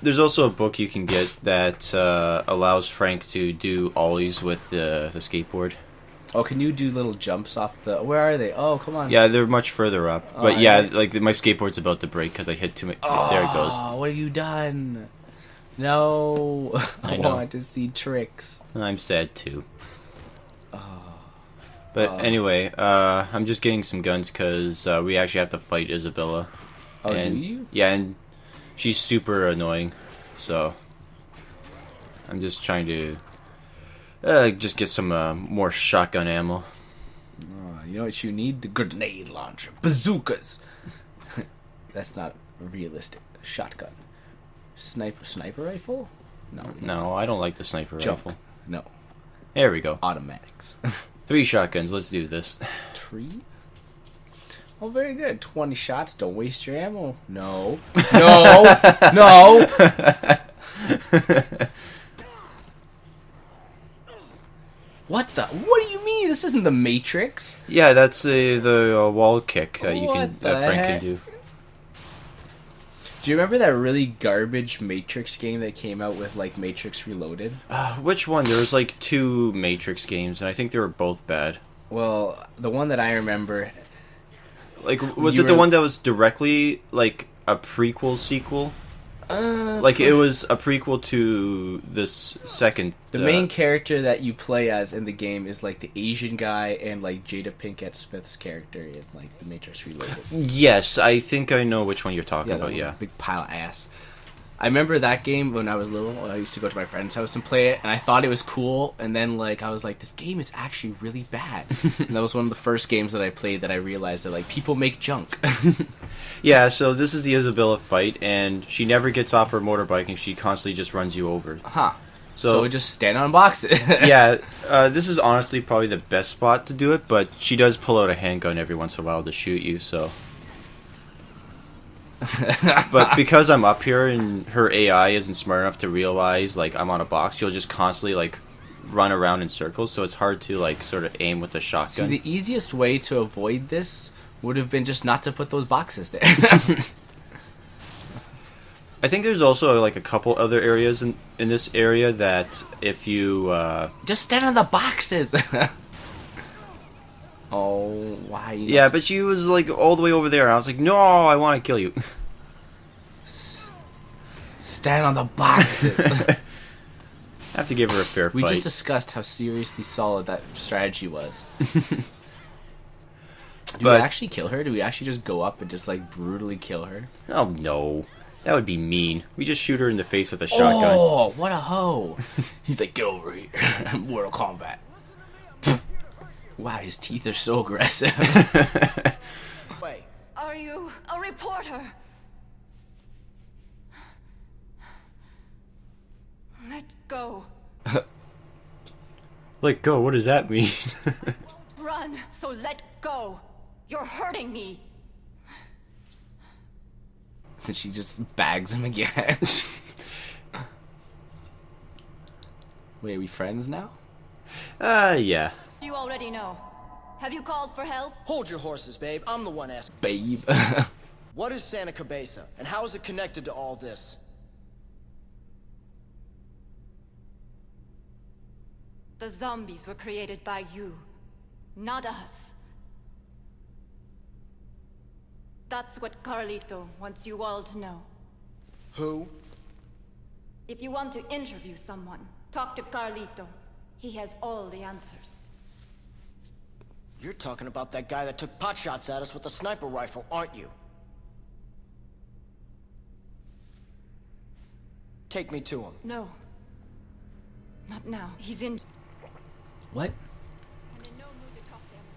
There's also a book you can get that allows Frank to do ollies with the skateboard. Oh, can you do little jumps off the... Where are they? Oh, come on. Yeah, they're much further up. Oh, But yeah, I- like my skateboard's about to break because I hit too much. There it goes. Oh, what have you done? No. I know. want to see tricks. I'm sad too. But anyway, I'm just getting some guns because we actually have to fight Isabella. Oh, and, do you? Yeah, and she's super annoying. So I'm just trying to just get some more shotgun ammo. Oh, you know what you need? The grenade launcher. Bazookas! That's not realistic. Shotgun. Sniper rifle? No, I don't like the sniper Jump. rifle. No. There we go. Automatics. 3 shotguns. Let's do this. Tree? Oh, very good. 20 shots. Don't waste your ammo. No. No. No. What the? What do you mean? This isn't the Matrix. Yeah, that's the wall kick that What the Frank heck? can do. Do you remember that really garbage Matrix game that came out with, like, Matrix Reloaded? Which one? There was like 2 Matrix games, and I think they were both bad. Well, the one that I remember... Like, was You it the were- one that was directly like a prequel sequel? Like it was a prequel to this second. The main character that you play as in the game is, like, the Asian guy and, like, Jada Pinkett Smith's character in, like, the Matrix Reloaded. Yes, I think I know which one you're talking Yeah, about. that Yeah. big pile of ass. I remember that game when I was little. I used to go to my friend's house and play it, and I thought it was cool. And then, like, I was like, this game is actually really bad. And that was one of the first games that I played that I realized that, like, people make junk. Yeah. So this is the Isabella fight, and she never gets off her motorbike, and she constantly just runs you over. Huh. So- So just stand on boxes. Yeah. This is honestly probably the best spot to do it, but she does pull out a handgun every once in a while to shoot you. So. But because I'm up here and her AI isn't smart enough to realize like I'm on a box, she'll just constantly like run around in circles, so it's hard to like sort of aim with a See, shotgun. the easiest way to avoid this would have been just not to put those boxes there. I think there's also like a couple other areas in this area that if you Just stand on the boxes. Oh, why? You yeah, but she was like all the way over there and I was like, no, I want to kill you. stand on the boxes. I have to give her a fair We fight. just discussed how seriously solid that strategy was. Do we But- actually kill her? Do we actually just go up and just, like, brutally kill her? Oh no, that would be mean. We just shoot her in the face with a shotgun. Oh, what a hoe. He's like, get over here. Mortal Kombat. Wow, his teeth are so aggressive. Wait. Are you a reporter? Let go. Let go. What does that mean? Run, so let go. You're hurting me. Then she just bags him again. Wait, are we friends now? Yeah. You already know. Have you called for help? Hold your horses, babe. I'm the one asking. Babe. What is SamMcKdamn, and how is it connected to all this? The zombies were created by you, not us. That's what Carlito wants you all to know. Who? If you want to interview someone, talk to Carlito. He has all the answers. You're talking about that guy that took potshots at us with a sniper rifle, aren't you? Take me to him. No. Not now. He's in. What? I'm in no mood to talk to anyone.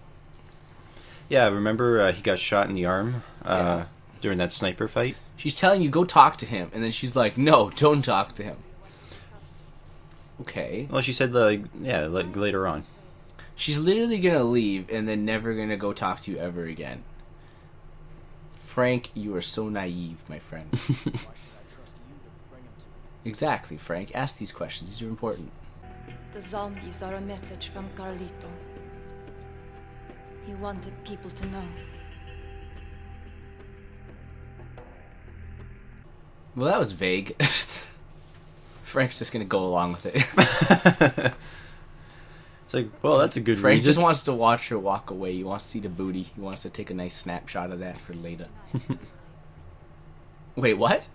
Yeah, remember he got shot in the arm Yeah. during that sniper fight? She's telling you, go talk to him. And then she's like, no, don't talk to him. Okay. Well, she said, like, yeah, like, later on. She's literally gonna leave and then never gonna go talk to you ever again. Frank, you are so naive, my friend. Why should I trust you to bring him to me? Exactly, Frank. Ask these questions. These are important. The zombies are a message from Carlito. He wanted people to know. Well, that was vague. Frank's just gonna go along with it. It's like, well, that's a good Frank reason. just wants to watch her walk away. He wants to see the booty. He wants to take a nice snapshot of that for later. Wait, what?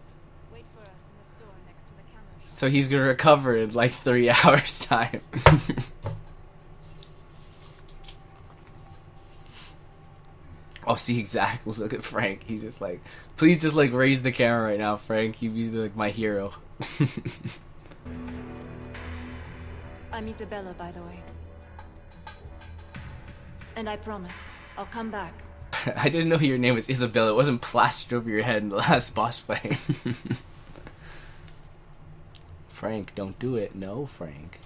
Wait for us in the store next to the camera shop. So he's gonna recover in like 3 hours time. Oh, see, exactly. Look at Frank. He's just like, please just like raise the camera right now, Frank. You'd be like my hero. I'm Isabella, by the way. And I promise, I'll come back. I didn't know your name was Isabella. It wasn't plastered over your head in the last boss fight. Frank, don't do it. No, Frank.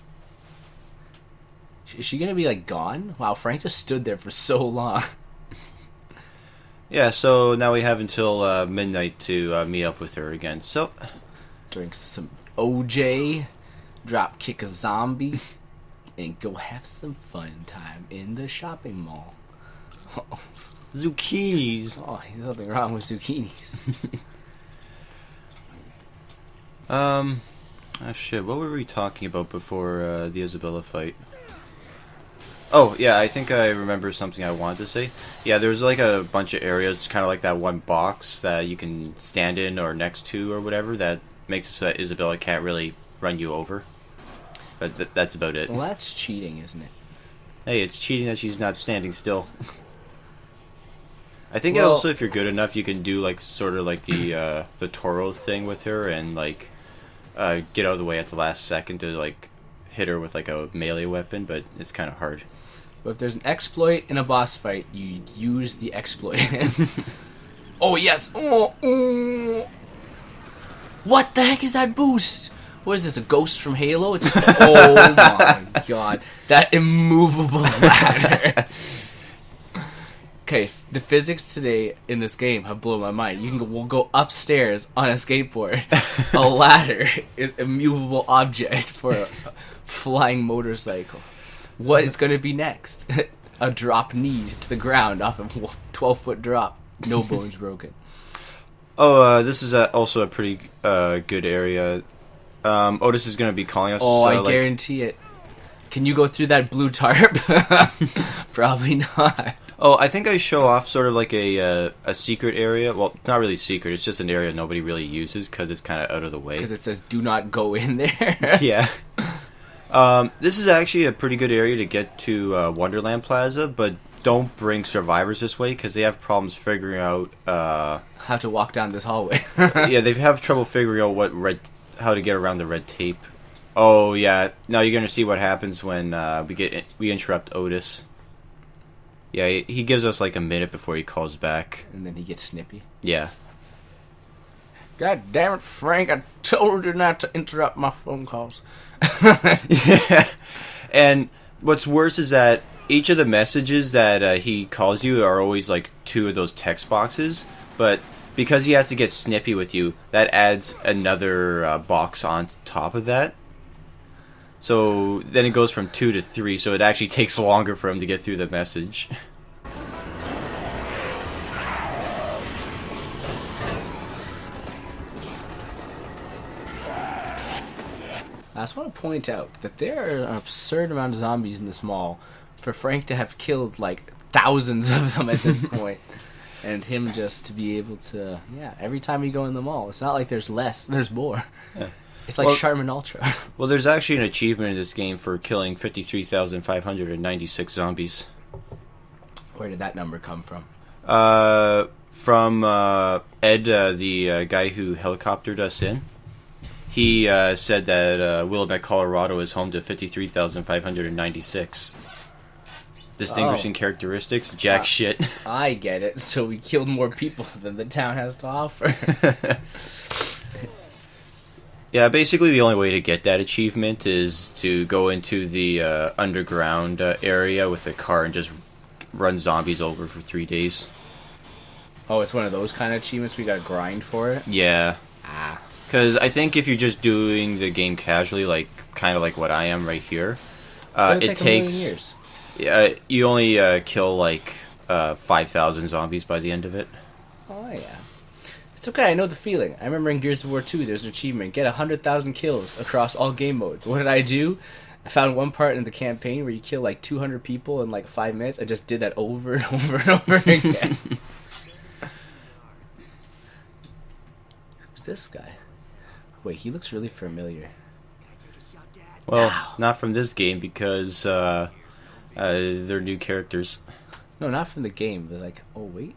Is she gonna be like gone? Wow, Frank just stood there for so long. Yeah, so now we have until midnight to meet up with her again. So, Drink some OJ, drop kick a zombie, and go have some fun time in the shopping mall. zucchinis. Oh, there's nothing wrong with zucchinis. Oh shit, what were we talking about before the Isabella fight? Oh, yeah, I think I remember something I wanted to say. Yeah, there's like a bunch of areas, kind of like that one box that you can stand in or next to or whatever, that makes it so that Isabella can't really run you over. But that's about it. Well, that's cheating, isn't it? Hey, it's cheating that she's not standing still. I think Well- also if you're good enough, you can do like sort of like the Toro thing with her and like get out of the way at the last second to like hit her with like a melee weapon, but it's kind of hard. But if there's an exploit in a boss fight, you use the exploit. Oh, yes! Oh. What the heck is that boost? What is this, a ghost from Halo? It's oh my god. That immovable ladder. Okay, the physics today in this game have blown my mind. We'll go upstairs on a skateboard. A ladder is a movable object for a flying motorcycle. What is going to be next? A drop knee to the ground off a 12-foot drop. No bones broken. Oh, this is also a pretty good area. Otis is going to be calling us. Oh, I like, guarantee it. Can you go through that blue tarp? Probably not. Oh, I think I show off sort of like a secret area. Well, not really secret. It's just an area nobody really uses because it's kind of out of the way. Because it says, do not go in there. Yeah. This is actually a pretty good area to get to Wonderland Plaza, but don't bring survivors this way because they have problems figuring out. How to walk down this hallway. Yeah, they have trouble figuring out how to get around the red tape. Oh yeah, now you're gonna see what happens when we interrupt Otis. Yeah, he gives us like a minute before he calls back. And then he gets snippy. Yeah. God damn it, Frank! I told you not to interrupt my phone calls. Yeah. And what's worse is that each of the messages that he calls you are always like 2 of those text boxes, but because he has to get snippy with you, that adds another box on top of that. So then it goes from 2 to 3, so it actually takes longer for him to get through the message. I just want to point out that there are an absurd amount of zombies in this mall for Frank to have killed like thousands of them at this point. And him just to be able to, every time you go in the mall, it's not like there's less, there's more. Yeah. It's like Charmin Ultra. Well, there's actually an achievement in this game for killing 53,596 zombies. Where did that number come from? From Ed, the guy who helicoptered us in. He said that Willamette, Colorado is home to 53,596. Distinguishing characteristics, jack shit. I get it. So we killed more people than the town has to offer. Yeah, basically the only way to get that achievement is to go into the underground area with a car and just run zombies over for 3 days. Oh, it's one of those kind of achievements we gotta grind for it? Yeah. Ah. Because I think if you're just doing the game casually, like kind of like what I am right here, it takes... years. Yeah, you only kill like 5,000 zombies by the end of it. Oh, yeah. It's okay, I know the feeling. I remember in Gears of War 2, there's an achievement. Get 100,000 kills across all game modes. What did I do? I found one part in the campaign where you kill like 200 people in like 5 minutes. I just did that over and over and over again. Who's this guy? Wait, he looks really familiar. Well, Ow. not from this game because they're new characters. No, not from the game. But like, oh wait.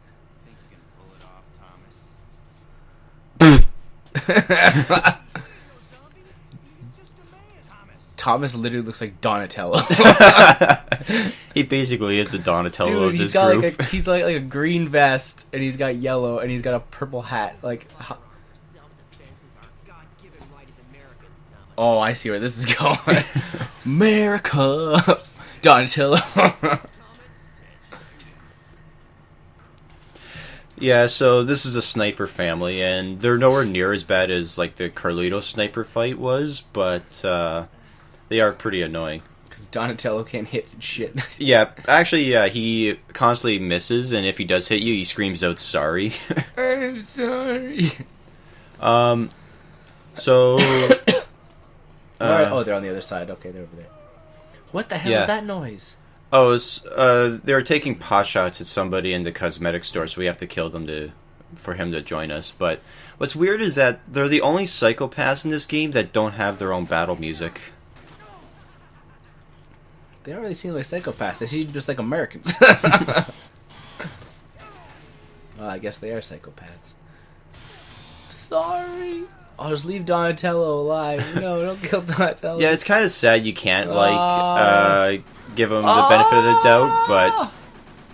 Thomas literally looks like Donatello. He basically is the Donatello Dude, of he's this got group. he's like a green vest and he's got yellow and he's got a purple hat. Like, oh, I see where this is going. America, Donatello. Yeah, so this is a sniper family, and they're nowhere near as bad as like the Carlito sniper fight was, but they are pretty annoying. Because Donatello can't hit shit. Yeah, actually, yeah, he constantly misses, and if he does hit you, he screams out sorry. I'm sorry. So... oh, they're on the other side. Okay, they're over there. What the hell Yeah. is that noise? Oh, they were taking pot shots at somebody in the cosmetic store, so we have to kill them for him to join us. But what's weird is that they're the only psychopaths in this game that don't have their own battle music. They don't really seem like psychopaths. They seem just like Americans. Well, I guess they are psychopaths. Sorry. I'll just leave Donatello alive. No, don't kill Donatello. Yeah, it's kind of sad you can't give him the benefit of the doubt, but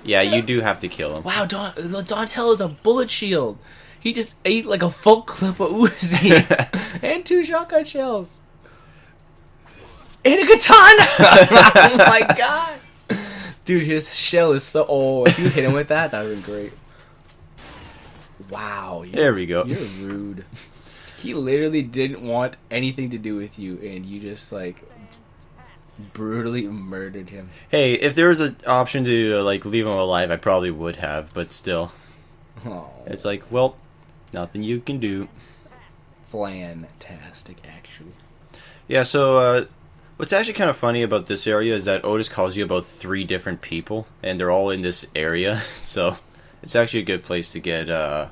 yeah, you do have to kill him. Wow, Donatello's a bullet shield. He just ate like a full clip of Uzi and 2 shotgun shells. And a katana! Oh my god! Dude, his shell is so... Oh, if you hit him with that, that would have been great. Wow. There we go. You're rude. He literally didn't want anything to do with you, and you just, like, brutally murdered him. Hey, if there was an option to like leave him alive, I probably would have, but still. Oh, It's like, well, nothing you can do. fantastic, actually. Yeah, so what's actually kind of funny about this area is that Otis calls you about 3 different people, and they're all in this area, so it's actually a good place to get a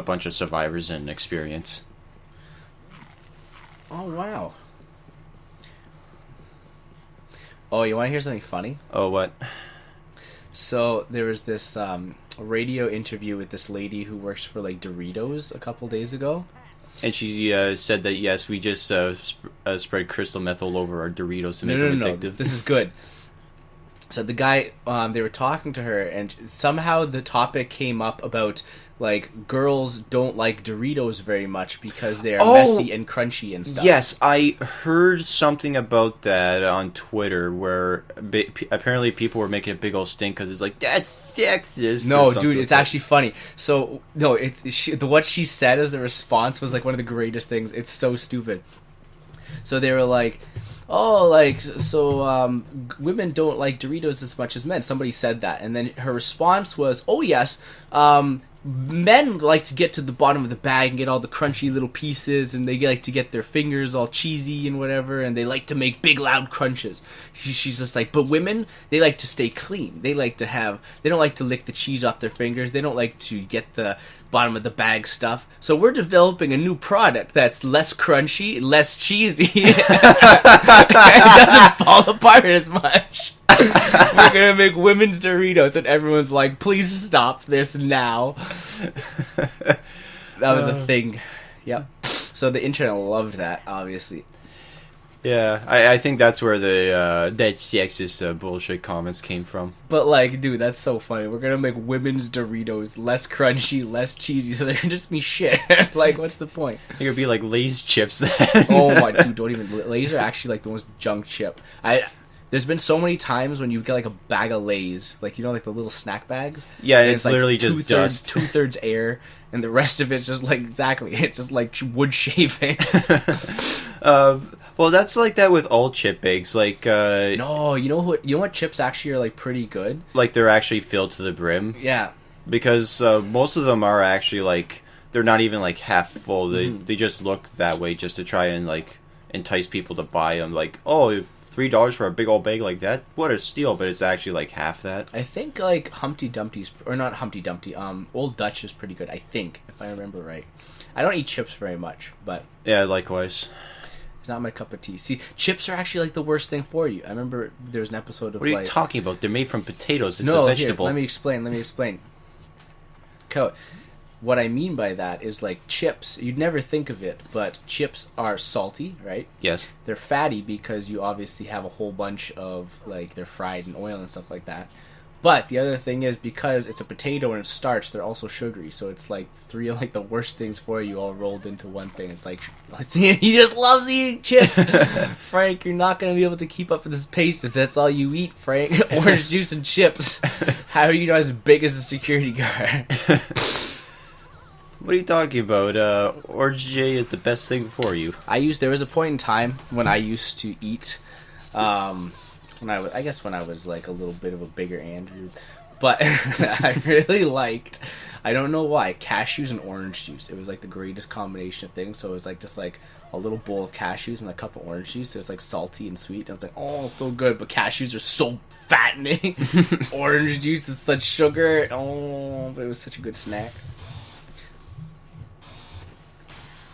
bunch of survivors and experience. Oh, wow. Oh, you want to hear something funny? Oh, what? So there was this radio interview with this lady who works for like Doritos a couple days ago. And she said that, yes, we just spread crystal meth all over our Doritos to make them addictive. This is good. So the guy, they were talking to her, and somehow the topic came up about like girls don't like Doritos very much because they're messy and crunchy and stuff. Yes, I heard something about that on Twitter where apparently people were making a big old stink because it's like, that's sexist. No, dude, it's actually funny. So, no, what she said as the response was like one of the greatest things. It's so stupid. So they were like, oh, like, so women don't like Doritos as much as men. Somebody said that. And then her response was, oh, yes, men like to get to the bottom of the bag and get all the crunchy little pieces, and they like to get their fingers all cheesy and whatever, and they like to make big loud crunches. She's just like, but women, they like to stay clean. They don't like to lick the cheese off their fingers. They don't like to get the bottom of the bag stuff. So we're developing a new product that's less crunchy, less cheesy. It doesn't fall apart as much. We're gonna make women's Doritos, and everyone's like, please stop this now. That was a thing. Yep. So the internet loved that, obviously. Yeah, I think that's where the that sexist bullshit comments came from. But like, dude, that's so funny. We're gonna make women's Doritos less crunchy, less cheesy, so they're gonna just be shit. Like, what's the point? It would be like Lay's chips then. Oh my dude, don't even. Lay's are actually like the most junk chip. There's been so many times when you get like a bag of Lay's, like the little snack bags. Yeah, and it's literally just dust. 2/3 air, and the rest of it's just like it's just like wood shavings. Well, that's like that with all chip bags. Like, No, you know what chips actually are like pretty good. like they're actually filled to the brim. Yeah, Because most of them are actually like they're not even like half full. They just look that way just to try and like entice people to buy them. Like, oh, $3 for a big old bag like that? What a steal! But it's actually like half that. I think like Humpty Dumpty's or not Humpty Dumpty. Old Dutch is pretty good. I think if I remember right. I don't eat chips very much, but Yeah, likewise. it's not my cup of tea. See, chips are actually like the worst thing for you. I remember there was an episode of What are you like talking about? They're made from potatoes. It's no, a here, vegetable. let me explain. Okay, what I mean by that is like chips. You'd never think of it, but chips are salty, right? Yes. They're fatty because you obviously have a whole bunch of like they're fried in oil and stuff like that. But the other thing is because it's a potato and it's starch, they're also sugary. So it's like three of like the worst things for you all rolled into one thing. It's like he just loves eating chips. Frank, you're not gonna be able to keep up with this pace if that's all you eat, Frank. Orange juice and chips. How are you not as big as the security guard? What are you talking about? Orange J is the best thing for you. There was a point in time when I used to eat, when I was like a little bit of a bigger Andrew, but I really liked, I don't know why, cashews and orange juice. It was like the greatest combination of things. So it was like just like a little bowl of cashews and a cup of orange juice. So it's like salty and sweet. And I was like, oh, so good. But cashews are so fattening. Orange juice is such sugar. Oh, but it was such a good snack.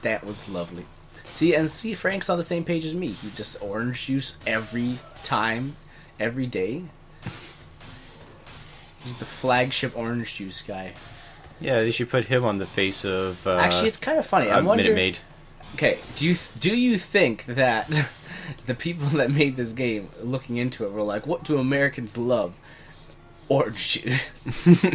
That was lovely. See, Frank's on the same page as me. He just orange juice every time, every day. He's the flagship orange juice guy. Yeah, they should put him on the face of. Actually, it's kind of funny. I wonder. Minute Maid. Okay, do you think that the people that made this game, looking into it, were like, what do Americans love? Orange juice.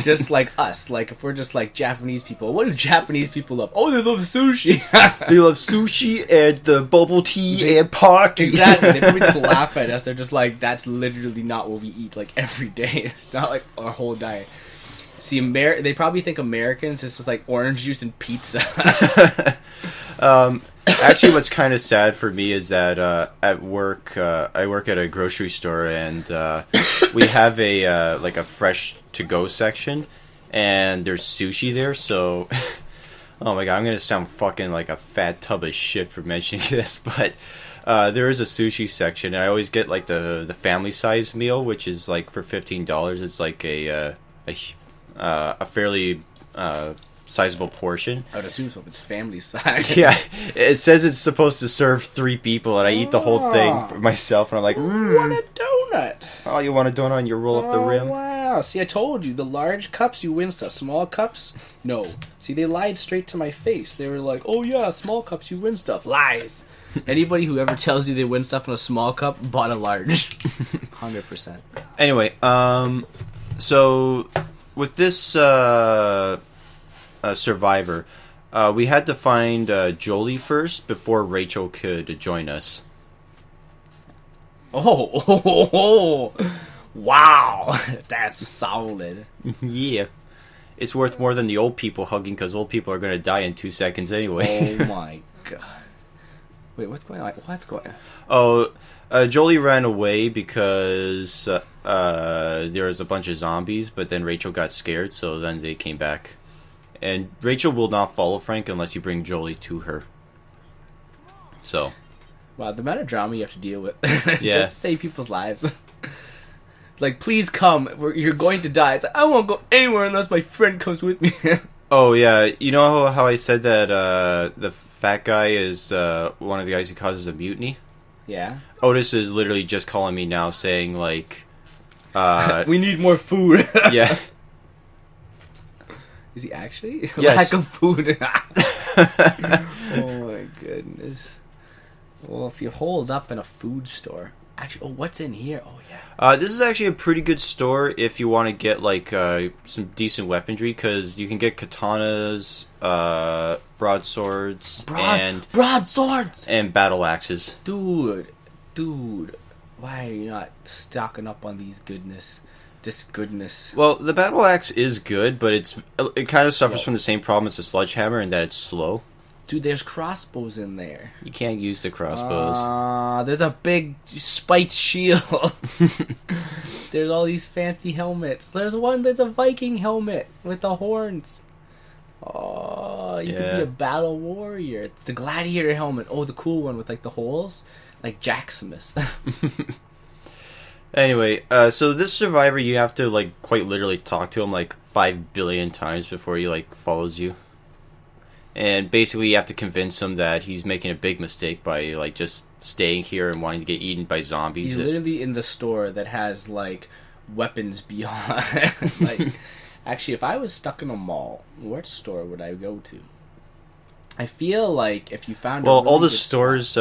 Just like us. Like, if we're just like Japanese people, what do Japanese people love? Oh, they love sushi. They love sushi and the bubble tea and party. Exactly. They probably just laugh at us. They're just like, that's literally not what we eat like every day. It's not like our whole diet. See, they probably think Americans is just like orange juice and pizza. Actually, what's kind of sad for me is that at work, I work at a grocery store, and we have a like a fresh to go section, and there's sushi there. So, oh my god, I'm gonna sound fucking like a fat tub of shit for mentioning this, but there is a sushi section, and I always get like the family size meal, which is like for $15. It's like a fairly sizable portion. I would assume so if it's family size. Yeah, it says it's supposed to serve 3 people, and I eat the whole thing for myself, and I'm like, I want a donut. Oh, you want a donut and you roll up the rim? Wow. See, I told you, the large cups, you win stuff. Small cups, no. See, they lied straight to my face. They were like, oh yeah, small cups, you win stuff. Lies. Anybody who ever tells you they win stuff in a small cup, bought a large. 100%. Anyway, so with this Survivor, we had to find Jolie first before Rachel could join us. Oh, wow. That's solid. Yeah. It's worth more than the old people hugging, because old people are going to die in 2 seconds anyway. Oh my god. Wait, what's going on? Oh, Jolie ran away because there was a bunch of zombies, but then Rachel got scared, so then they came back. And Rachel will not follow Frank unless you bring Jolie to her. So. Wow, the amount of drama you have to deal with Yeah. just to save people's lives. It's like, please come. You're going to die. It's like, I won't go anywhere unless my friend comes with me. Oh, yeah. You know how I said that the fat guy is one of the guys who causes a mutiny? Yeah. Otis is literally just calling me now saying, like... we need more food. Yeah. Is he actually? Yes. Lack of food. Oh my goodness. Well, if you hold up in a food store... Actually, oh, what's in here? Oh, yeah. This is actually a pretty good store if you want to get, like, some decent weaponry, because you can get katanas, broadswords, Broadswords! and battle axes. Dude. Why are you not stocking up on these goodness? This goodness. Well, the battle axe is good, but it kind of suffers from the same problem as the sledgehammer in that it's slow. Dude, there's crossbows in there. You can't use the crossbows. There's a big spiked shield. There's all these fancy helmets. There's one that's a Viking helmet with the horns. Oh, you could be a battle warrior. It's a gladiator helmet. Oh, the cool one with like the holes, like Jaximus. Anyway, so this survivor, you have to like quite literally talk to him like 5 billion times before he like follows you. And basically you have to convince him that he's making a big mistake by like just staying here and wanting to get eaten by zombies. He's literally in the store that has like weapons beyond. Like, actually, if I was stuck in a mall, what store would I go to? I feel like if you found all the stores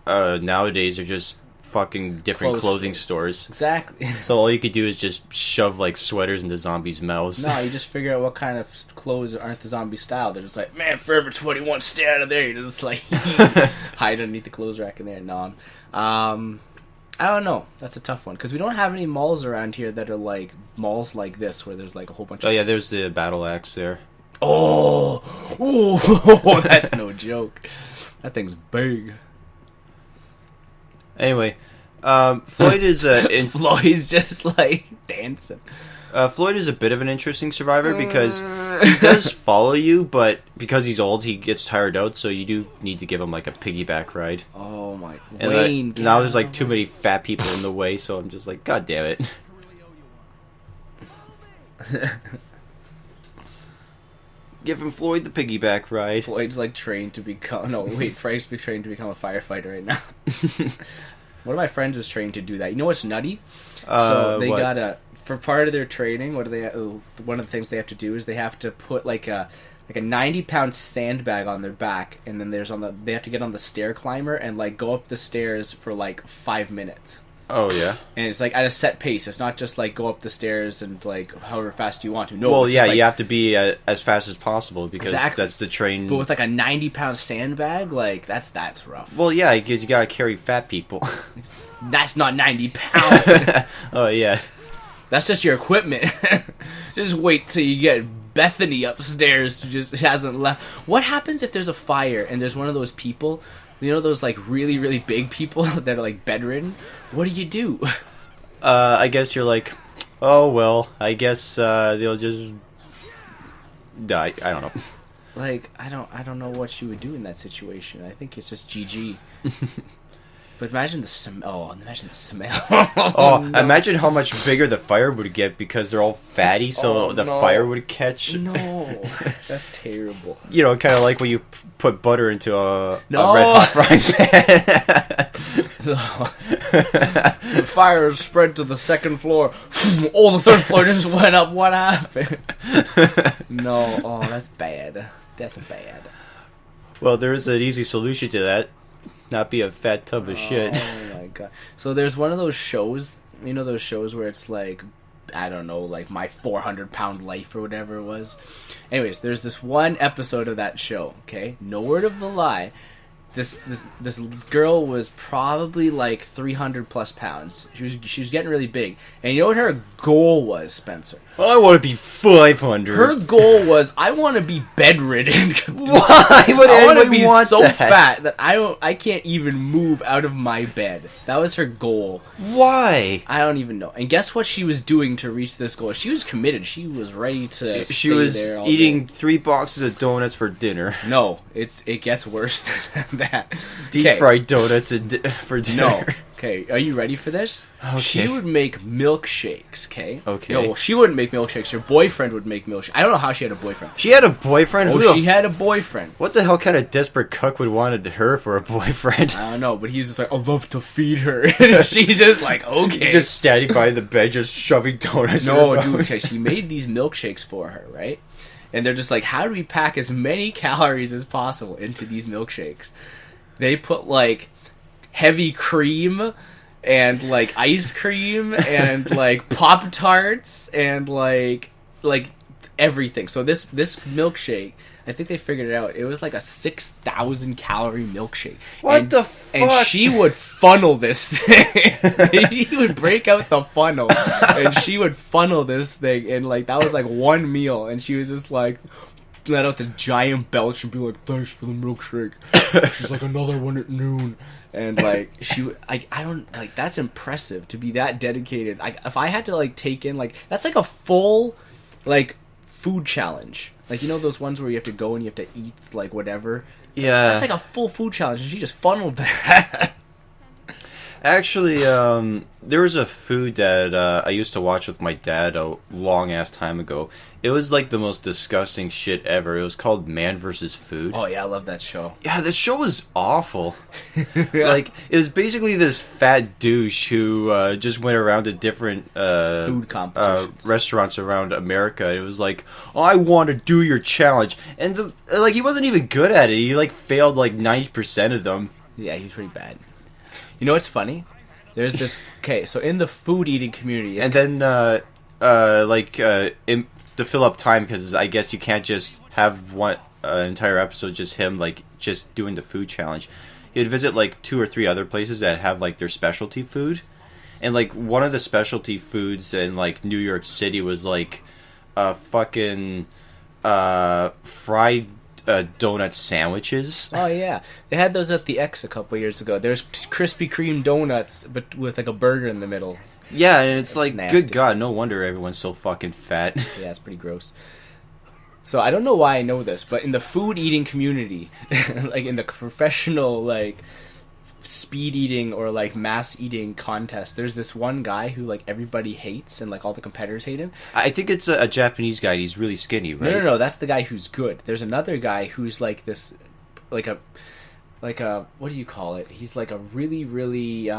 nowadays are just fucking different clothing stores. Exactly. So all you could do is just shove like sweaters into zombies' mouths. No, you just figure out what kind of clothes aren't the zombie style. They're just like, man, Forever 21, stay out of there. You're just like hide underneath the clothes rack in there. No, I don't know. That's a tough one because we don't have any malls around here that are like malls like this where there's like a whole bunch of. Oh yeah, there's the battle axe there. Oh, that's no joke. That thing's big. Anyway, Floyd is Floyd's just like dancing. Floyd is a bit of an interesting survivor because he does follow you, but because he's old, he gets tired out. So you do need to give him like a piggyback ride. Oh my! And Wayne, now there's like too many fat people in the way, so I'm just like, God damn it! Give him Floyd the piggyback ride. Floyd's like trained to become. No, wait, Frank's trained to become a firefighter right now. One of my friends is trained to do that. You know what's nutty? So they gotta, for part of their training, one of the things they have to do is they have to put like a 90-pound sandbag on their back, and then they have to get on the stair climber and like go up the stairs for like 5 minutes. Oh yeah. And it's like at a set pace. It's not just like go up the stairs and like however fast you want to. No. Well, it's yeah, just, like, you have to be as fast as possible because exactly. That's the train. But with like a 90-pound sandbag, like that's rough. Well, yeah, because you gotta carry fat people. That's not 90 pounds. Oh yeah. That's just your equipment. Just wait till you get Bethany upstairs who just hasn't left. What happens if there's a fire and there's one of those people, you know, those like really, really big people that are like bedridden? What do? I guess you're like, oh well, I guess they'll just die. I don't know. Like, I don't know what you would do in that situation. I think it's just GG. But imagine the smell. Imagine the smell. No. Imagine how much bigger the fire would get because they're all fatty, so the fire would catch. No, that's terrible. You know, kind of like when you put butter into a red hot frying pan. The fire spread to the second floor. Oh, the third floor just went up. What happened? No, oh, that's bad. That's bad. Well, there is an easy solution to that. Not be a fat tub of shit. Oh my god. So there's one of those shows, you know those shows where it's like, I don't know, like My 400-Pound Life or whatever it was. Anyways, there's this one episode of that show, okay? No word of the lie. This girl was probably like 300 plus pounds. She was getting really big. And you know what her goal was, Spencer? I want to be 500. Her goal was, I want to be bedridden. Why would I want to anybody be want so that? fat that I can't even move out of my bed. That was her goal. Why? I don't even know. And guess what she was doing to reach this goal? She was committed. She was ready to She stay was there all eating day. 3 boxes of donuts for dinner. No, it gets worse than that. Deep Okay. fried donuts for dinner. No. Okay, are you ready for this? Okay. She would make milkshakes, okay? Okay. No, well, she wouldn't make milkshakes. Her boyfriend would make milkshakes. I don't know how she had a boyfriend. She had a boyfriend? Oh, Who the she had a boyfriend. What the hell kind of desperate cuck would wanted her for a boyfriend? I don't know, but he's just like, I love to feed her. She's just like, okay. Just standing by the bed, just shoving donuts. in No, her dude, mouth. okay, she made these milkshakes for her, right? And they're just like, how do we pack as many calories as possible into these milkshakes? They put, like, heavy cream and, like, ice cream and, like, Pop-Tarts and, like everything. So this milkshake, I think they figured it out. It was like a 6,000 calorie milkshake. What the fuck? And she would funnel this thing. He would break out the funnel, and she would funnel this thing, and like that was like one meal, and she was just like let out this giant belch and be like, "Thanks for the milkshake." She's like, "Another one at noon." And like I don't like, that's impressive to be that dedicated. If I had to like take in like, that's like a full like food challenge. Like, you know those ones where you have to go and you have to eat like whatever. Yeah, that's like a full food challenge, and she just funneled that. Actually, there was a food that I used to watch with my dad a long ass time ago. It was like the most disgusting shit ever. It was called Man vs. Food. Oh yeah, I love that show. Yeah, that show was awful. Like, it was basically this fat douche who just went around to different food competitions, restaurants around America. It was like, "Oh, I want to do your challenge," and he wasn't even good at it. He like failed like 90% of them. Yeah, he was pretty bad. You know what's funny? There's this. Okay, so in the food eating community, and then to fill up time, because I guess you can't just have one entire episode just him like just doing the food challenge. He'd visit like 2 or 3 other places that have like their specialty food, and like one of the specialty foods in like New York City was like fucking fried donut sandwiches. Oh yeah, they had those at the X a couple years ago. There's Krispy Kreme donuts, but with like a burger in the middle. Yeah, and it's like, nasty. Good God, no wonder everyone's so fucking fat. Yeah, it's pretty gross. So I don't know why I know this, but in the food eating community, like in the professional like speed eating or like mass eating contest, there's this one guy who like everybody hates and like all the competitors hate him. I think it's a Japanese guy. He's really skinny, right? No, that's the guy who's good. There's another guy who's like this, like a what do you call it? He's like a really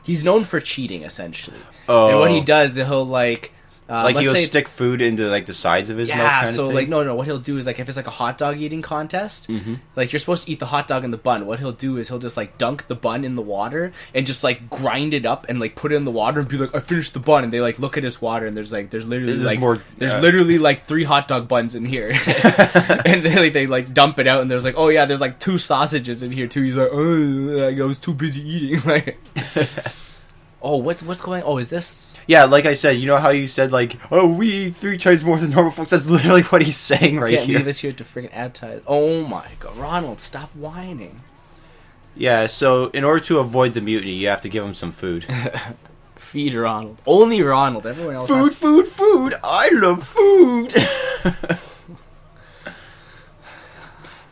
he's known for cheating essentially. Oh. And what he does, he'll like he'll stick food into like the sides of his mouth. Yeah, kind so of thing? like no, what he'll do is like if it's like a hot dog eating contest, like you're supposed to eat the hot dog in the bun. What he'll do is he'll just like dunk the bun in the water and just like grind it up and like put it in the water and be like, "I finished the bun," and they like look at his water and there's literally like 3 hot dog buns in here, and they like dump it out and there's like, "Oh yeah, there's like 2 sausages in here too." He's like, "Oh, I was too busy eating." Like. Oh, what's going? Oh, is this? Yeah, like I said, you know how you said like, "Oh, we eat 3 times more than normal folks." That's literally what he's saying right Can't here. leave us here to freaking advertise. Oh my God, Ronald, stop whining. Yeah, so in order to avoid the mutiny, you have to give him some food. Feed Ronald. Only Ronald. Everyone else. Food. I love food.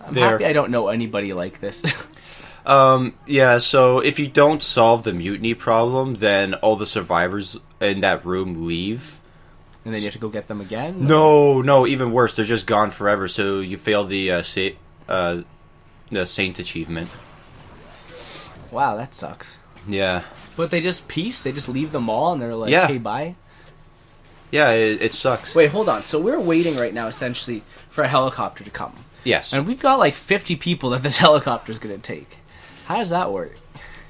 I'm happy I don't know anybody like this. Yeah, so if you don't solve the mutiny problem, then all the survivors in that room leave. And then you have to go get them again? No, even worse. They're just gone forever, so you fail the Saint achievement. Wow, that sucks. Yeah. But they just leave them all, and they're like, Yeah. "Hey, bye." Yeah, it sucks. Wait, hold on. So we're waiting right now, essentially, for a helicopter to come. Yes. And we've got like 50 people that this helicopter's going to take. How does that work?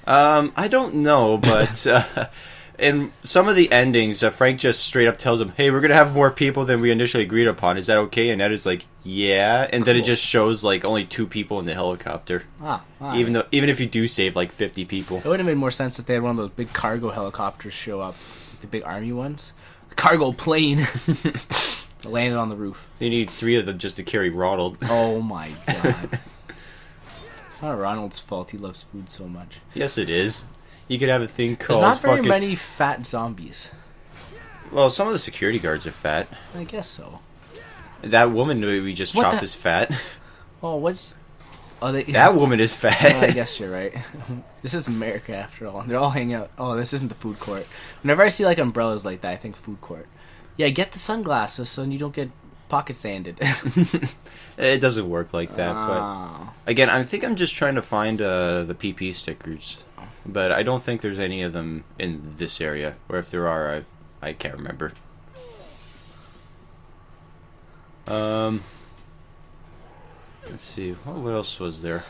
I don't know, but in some of the endings, Frank just straight up tells him, "Hey, we're gonna have more people than we initially agreed upon. Is that okay?" And Ed is like, "Yeah." And then it just shows like only 2 people in the helicopter. Even if you do save like 50 people. It would have made more sense if they had one of those big cargo helicopters show up, the big army ones. Cargo plane landed on the roof. They need 3 of them just to carry Ronald. Oh my God. It's not Ronald's fault he loves food so much. Yes, it is. You could have a thing called. There's not very many fat zombies. Well, some of the security guards are fat. I guess so. That woman we just chopped is fat. Oh, what's... Oh, that woman is fat. I guess you're right. This is America after all. They're all hanging out. Oh, this isn't the food court. Whenever I see like umbrellas like that, I think food court. Yeah, get the sunglasses so you don't get pocket sanded. It doesn't work like that. But again, I think I'm just trying to find the PP stickers. But I don't think there's any of them in this area. Or if there are, I can't remember. Let's see. What else was there?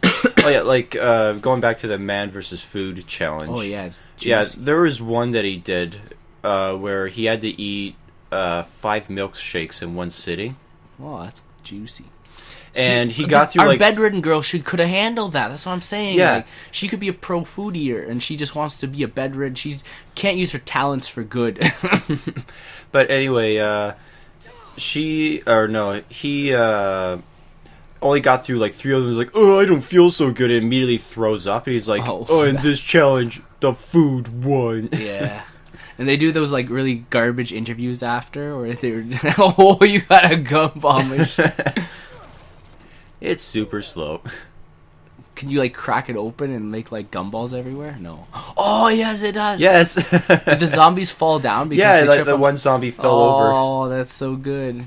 Oh yeah, like going back to the Man versus Food challenge. Oh yeah, yeah. There was one that he did where he had to eat 5 milkshakes in one sitting. Oh, that's juicy. And he got through our like bedridden girl. She could have handled that. That's what I'm saying. Yeah. Like, she could be a pro food eater, and she just wants to be a bedridden. She's can't use her talents for good. But anyway, he only got through like 3 of them. He was like, oh, I don't feel so good, and immediately throws up. And he's like, oh, in this challenge, the food won. Yeah. And they do those like really garbage interviews after, where they're, oh, you got a gumball machine. It's super slow. Can you like crack it open and make like gumballs everywhere? No. Oh yes, it does. Yes. Did the zombies fall down? Because Yeah, they like trip the on- one zombie fell over. Oh, that's so good.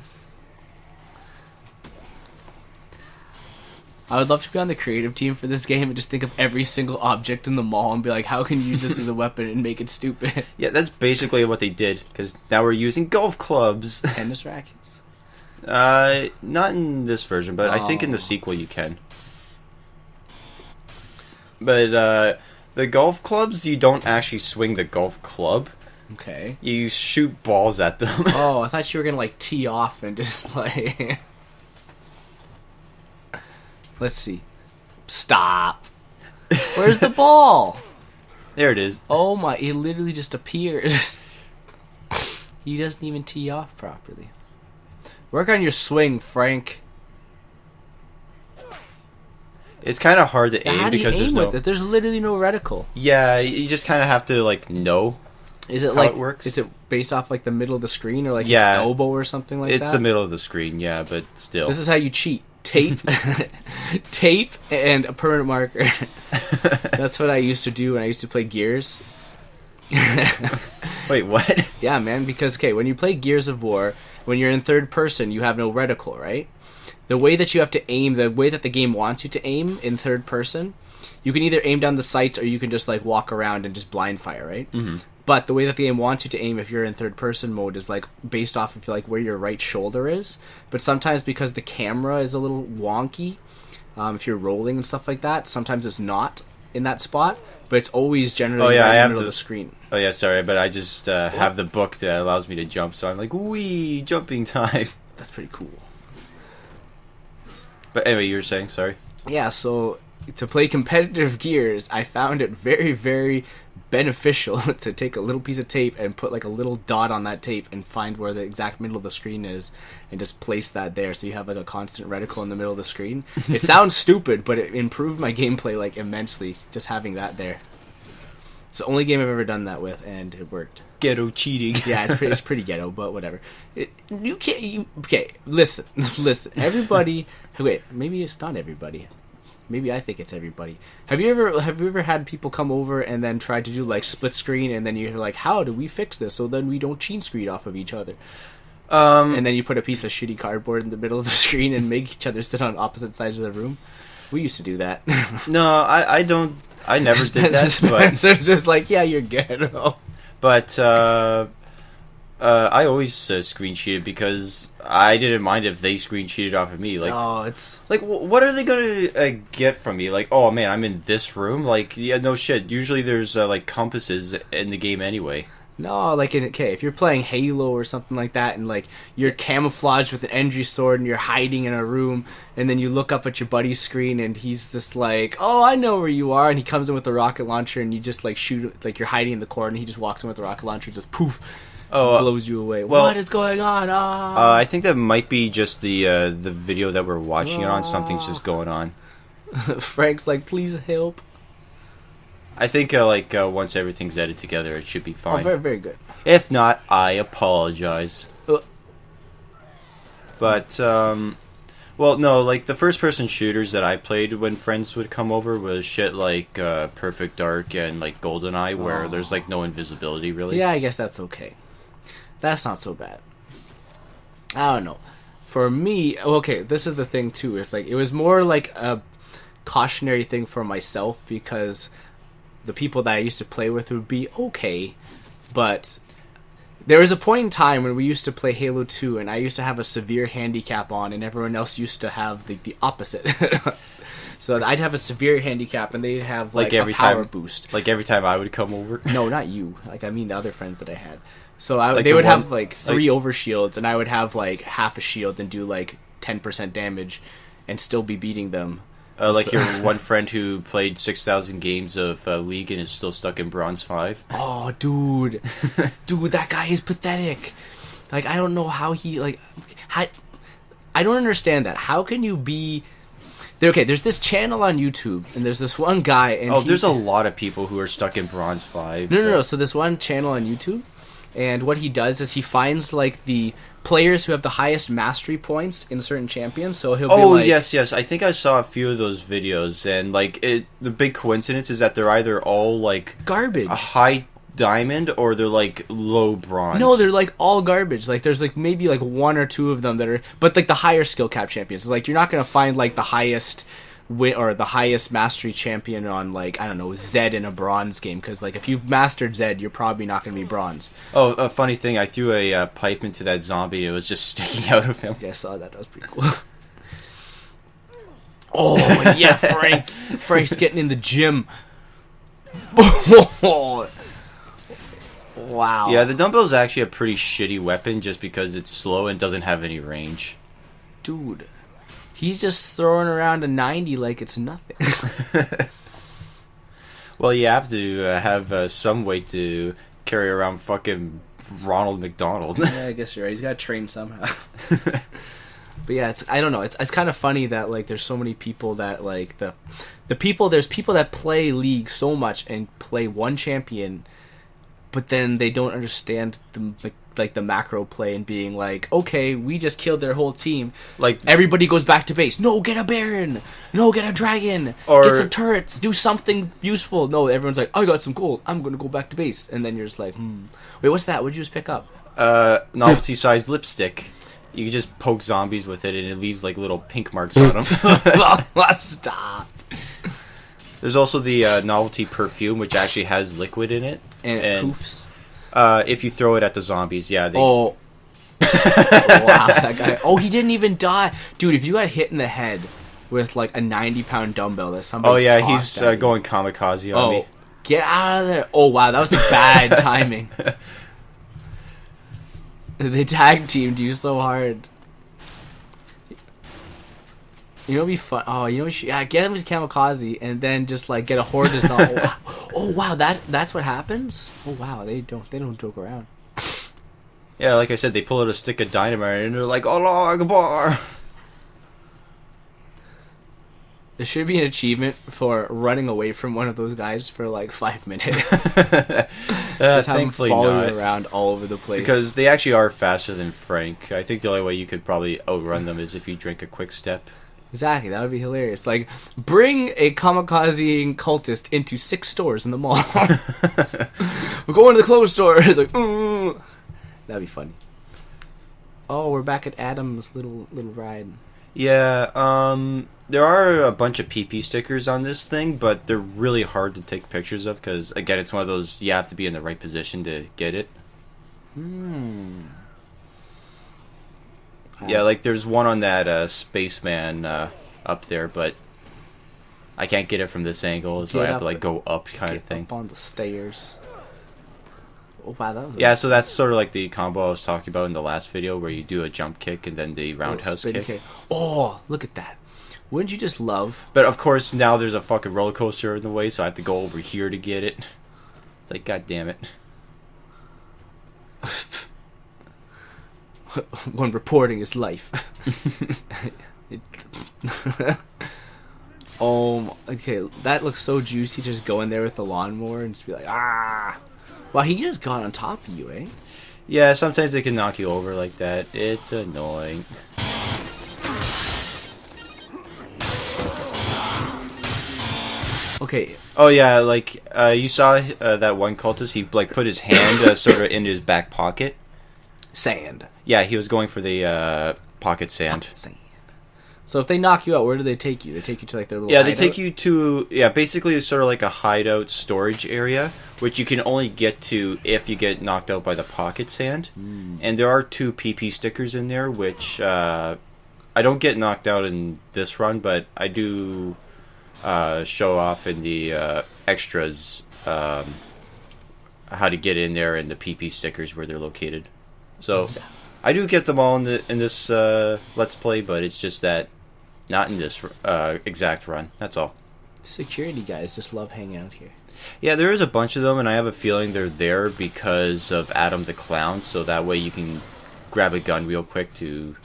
I would love to be on the creative team for this game and just think of every single object in the mall and be like, how can you use this as a weapon and make it stupid? Yeah, that's basically what they did, because now we're using golf clubs. Tennis rackets. Not in this version, but I think in the Oh. sequel you can. But, the golf clubs, you don't actually swing the golf club. Okay. You shoot balls at them. Oh, I thought you were gonna like tee off and just like. Let's see. Stop. Where's the ball? There it is. Oh my! It literally just appears. He doesn't even tee off properly. Work on your swing, Frank. It's kind of hard to aim How do you because there's aim no. with it? There's literally no reticle. Yeah, you just kind of have to like know. Is it How like it works? Is it based off like the middle of the screen or like Yeah. his elbow or something like It's that? the middle of the screen, yeah, but still. This is how you cheat. Tape, tape, and a permanent marker. That's what I used to do when I used to play Gears. Wait, what? Yeah, man, because, okay, when you play Gears of War, when you're in third person, you have no reticle, right? The way that you have to aim, the way that the game wants you to aim in third person, you can either aim down the sights or you can just, like, walk around and just blind fire, right? Mm-hmm. But the way that the game wants you to aim if you're in third person mode is, like, based off of, like, where your right shoulder is. But sometimes because the camera is a little wonky, if you're rolling and stuff like that, sometimes it's not in that spot, but it's always generally right in the middle of the screen. Oh yeah, sorry, but I just have the book that allows me to jump, so I'm like, wee, jumping time. That's pretty cool. But anyway, you were saying, sorry. Yeah, so to play competitive Gears, I found it very, very beneficial to take a little piece of tape and put like a little dot on that tape and find where the exact middle of the screen is and just place that there so you have like a constant reticle in the middle of the screen. It sounds stupid, but it improved my gameplay like immensely just having that there. It's the only game I've ever done that with, and it worked. Ghetto cheating. Yeah, it's pretty ghetto, but whatever. Okay, listen, everybody. Wait, maybe it's not everybody. Maybe I think it's everybody. Have you ever had people come over and then try to do like split screen, and then you're like, how do we fix this so then we don't cheat screen off of each other? And then you put a piece of shitty cardboard in the middle of the screen and make each other sit on opposite sides of the room. We used to do that. No, I don't. I never did that. But So it's just like, yeah, you're ghetto. But I always screen cheated because I didn't mind if they screen cheated off of me. Like, Oh, it's like what are they gonna get from me? Like, oh man, I'm in this room. Like, yeah, no shit. Usually there's like compasses in the game anyway. No, like, if you're playing Halo or something like that, and, like, you're camouflaged with an energy sword, and you're hiding in a room, and then you look up at your buddy's screen, and he's just like, oh, I know where you are, and he comes in with a rocket launcher, and you just, like, shoot, like, you're hiding in the corner, and he just walks in with a rocket launcher, and just poof, blows you away. well, what is going on? Ah. I think that might be just the video that we're watching it on. Something's just going on. Frank's like, please help. I think once everything's edited together, it should be Oh, fine. very, very good. If not, I apologize. But well, no, like the first-person shooters that I played when friends would come over was shit like Perfect Dark and like GoldenEye, where there's like no invisibility really. Yeah, I guess that's okay. That's not so bad. I don't know. For me, okay, this is the thing too. It's like it was more like a cautionary thing for myself because the people that I used to play with would be okay, but There was a point in time when we used to play Halo 2, and I used to have a severe handicap on, and everyone else used to have the opposite. So I'd have a severe handicap, and they'd have like every a power time, boost. Like every time I would come over. No, not you. Like I mean the other friends that I had. So Like they the would one- have like 3 overshields, and I would have like half a shield and do like 10% damage, and still be beating them. Like your one friend who played 6,000 games of League and is still stuck in Bronze 5. Oh, dude. Dude, that guy is pathetic. Like, I don't know how he, like... I don't understand that. How can you be... Okay, there's this channel on YouTube, and there's this one guy, and There's a lot of people who are stuck in Bronze 5. No. So this one channel on YouTube, and what he does is he finds, like, the players who have the highest mastery points in certain champions, so he'll be like... yes. I think I saw a few of those videos, and, like, the big coincidence is that they're either all, like... Garbage. A high diamond, or they're, like, low bronze. No, they're, like, all garbage. Like, there's, like, maybe, like, 1 or 2 of them that are... But, like, the higher skill cap champions. Like, you're not gonna find, like, the highest... or the highest mastery champion on, like, I don't know, Zed in a bronze game, because, like, if you've mastered Zed, you're probably not going to be bronze. Oh, a funny thing, I threw a pipe into that zombie, and it was just sticking out of him. Yeah, I saw that. That was pretty cool. Oh, yeah, Frank. Frank's getting in the gym. Wow. Yeah, the dumbbell's actually a pretty shitty weapon, just because it's slow and doesn't have any range. Dude. He's just throwing around a 90 like it's nothing. Well, you have to have some way to carry around fucking Ronald McDonald. Yeah, I guess you're right. He's got to train somehow. But yeah, I don't know. It's kind of funny that like there's so many people that like there's people that play League so much and play one champion, but then they don't understand the macro play and being like, okay, we just killed their whole team. Like everybody goes back to base. No, get a Baron. No, get a Dragon. Or get some turrets. Do something useful. No, everyone's like, I got some gold. I'm gonna go back to base. And then you're just like, wait, what's that? What'd you just pick up? novelty-sized lipstick. You can just poke zombies with it, and it leaves like little pink marks on them. Stop. There's also the novelty perfume, which actually has liquid in it, and poofs. If you throw it at the zombies, yeah. Oh. Wow, that guy. Oh, he didn't even die, dude. If you got hit in the head with like a 90-pound dumbbell that somebody. Oh yeah, tossed he's at you. going kamikaze on me. Get out of there! Oh wow, that was bad timing. They tag teamed you so hard. You know, it'd be fun. Oh, you know, get him to kamikaze and then just like get a horde of zombies. Oh wow, that's what happens. Oh wow, they don't joke around. Yeah, like I said, they pull out a stick of dynamite and they're like, Allah Akbar. There should be an achievement for running away from one of those guys for like 5 minutes. Just have them Thankfully follow not. you around all over the place. Because they actually are faster than Frank. I think the only way you could probably outrun them is if you drink a quick step. Exactly, that would be hilarious. Like, bring a kamikaze cultist into 6 stores in the mall. We're going to the clothes store. It's like, that'd be funny. Oh, we're back at Adam's little ride. Yeah, there are a bunch of PP stickers on this thing, but they're really hard to take pictures of because, again, it's one of those, you have to be in the right position to get it. Yeah, like there's one on that spaceman up there, but I can't get it from this angle, so I have to like go up kind of thing. Up on the stairs. Oh wow, that was Yeah, so that's sort of like the combo I was talking about in the last video, where you do a jump kick and then the roundhouse kick. Oh, look at that! Wouldn't you just love? But of course, now there's a fucking roller coaster in the way, so I have to go over here to get it. It's like, god damn it. When reporting is life. Oh, okay, that looks so juicy. Just go in there with the lawnmower and just be like, ah. Wow, he just got on top of you, eh? Yeah, sometimes they can knock you over like that. It's annoying. Okay. Oh yeah, like you saw that one cultist. He like put his hand sort of in his back pocket. Sand. Yeah, he was going for the pocket sand. Sand. So if they knock you out, where do they take you? They take you to like their little Yeah, they hideout? take you to, basically it's sort of like a hideout storage area, which you can only get to if you get knocked out by the pocket sand. And there are 2 PP stickers in there, which I don't get knocked out in this run, but I do show off in the extras how to get in there and the PP stickers where they're located. So I do get them all in this Let's Play, but it's just that not in this exact run. That's all. Security guys just love hanging out here. Yeah, there is a bunch of them, and I have a feeling they're there because of Adam the Clown, so that way you can grab a gun real quick to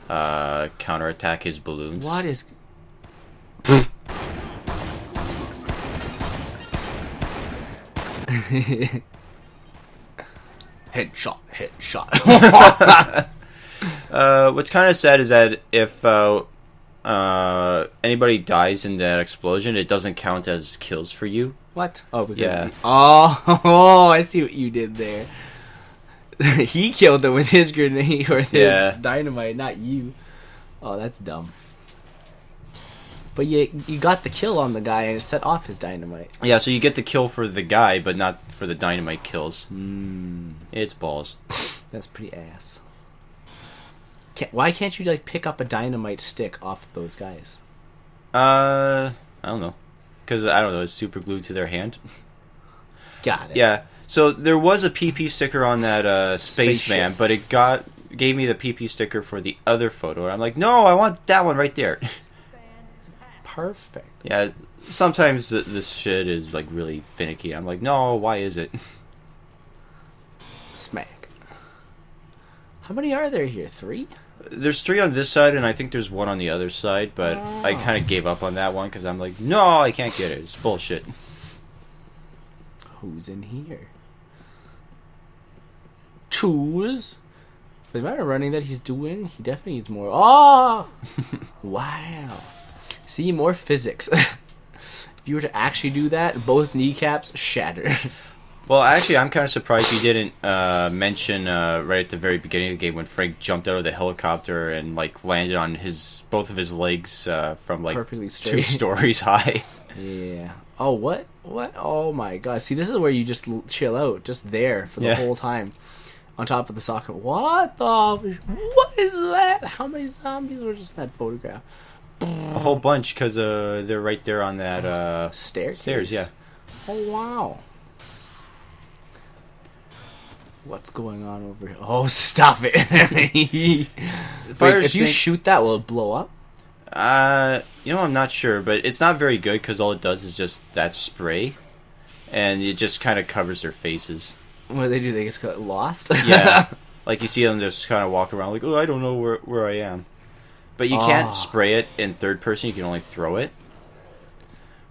counterattack his balloons. What is... Headshot. What's kind of sad is that if anybody dies in that explosion, it doesn't count as kills for you. What? Oh, because... Yeah. Oh, I see what you did there. He killed them with his grenade or his dynamite, not you. Oh, that's dumb. But you got the kill on the guy and it set off his dynamite. Yeah, so you get the kill for the guy, but not for the dynamite kills. It's balls. That's pretty ass. Why can't you like pick up a dynamite stick off of those guys? I don't know. Because, I don't know, it's super glued to their hand. Got it. Yeah, so there was a PP sticker on that spaceman, but it gave me the PP sticker for the other photo. And I'm like, no, I want that one right there. Perfect. Yeah, sometimes this shit is like really finicky. I'm like, no, why is it? Smack. How many are there here? 3? There's 3 on this side, and I think there's 1 on the other side, but I kind of gave up on that one because I'm like, no, I can't get it. It's bullshit. Who's in here? Choose. For the amount of running that he's doing, he definitely needs more. Oh! Wow. See, more physics. If you were to actually do that, both kneecaps shatter. Well, actually, I'm kind of surprised he didn't mention right at the very beginning of the game when Frank jumped out of the helicopter and like landed on both of his legs from like Perfectly 2 straight. stories high. Yeah. Oh, what? What? Oh my god. See, this is where you just chill out, just there for the whole time. On top of the soccer. What the? What is that? How many zombies were just in that photograph? A whole bunch because they're right there on that Stairs, yeah. Oh, wow. What's going on over here? Oh, stop it. Wait, if you shoot that, will it blow up? I'm not sure, but it's not very good because all it does is just that spray, and it just kind of covers their faces. What do? They just got lost? Yeah. Like you see them just kind of walk around like, oh, I don't know where I am. But you can't spray it in third person, you can only throw it.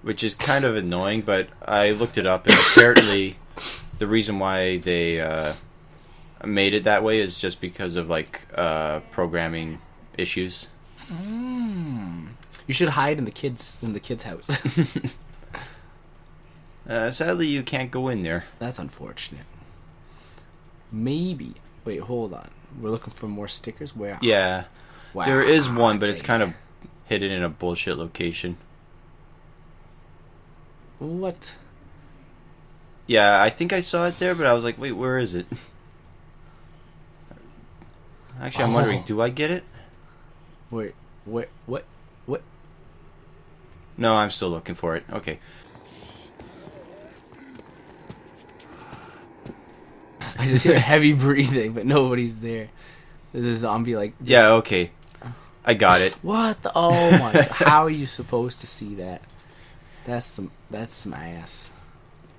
Which is kind of annoying, but I looked it up, and apparently the reason why they made it that way is just because of like programming issues. You should hide in the kids' house. Sadly, you can't go in there. That's unfortunate. Maybe. Wait, hold on. We're looking for more stickers? Where? Yeah. Wow. There is one, but it's kind of hidden in a bullshit location. What? Yeah, I think I saw it there, but I was like, wait, where is it? Actually, I'm wondering, do I get it? Wait, what? No, I'm still looking for it. Okay. I just hear heavy breathing, but nobody's there. There's a zombie like... Yeah, okay. I got it. What the... Oh my... How are you supposed to see that? That's some ass.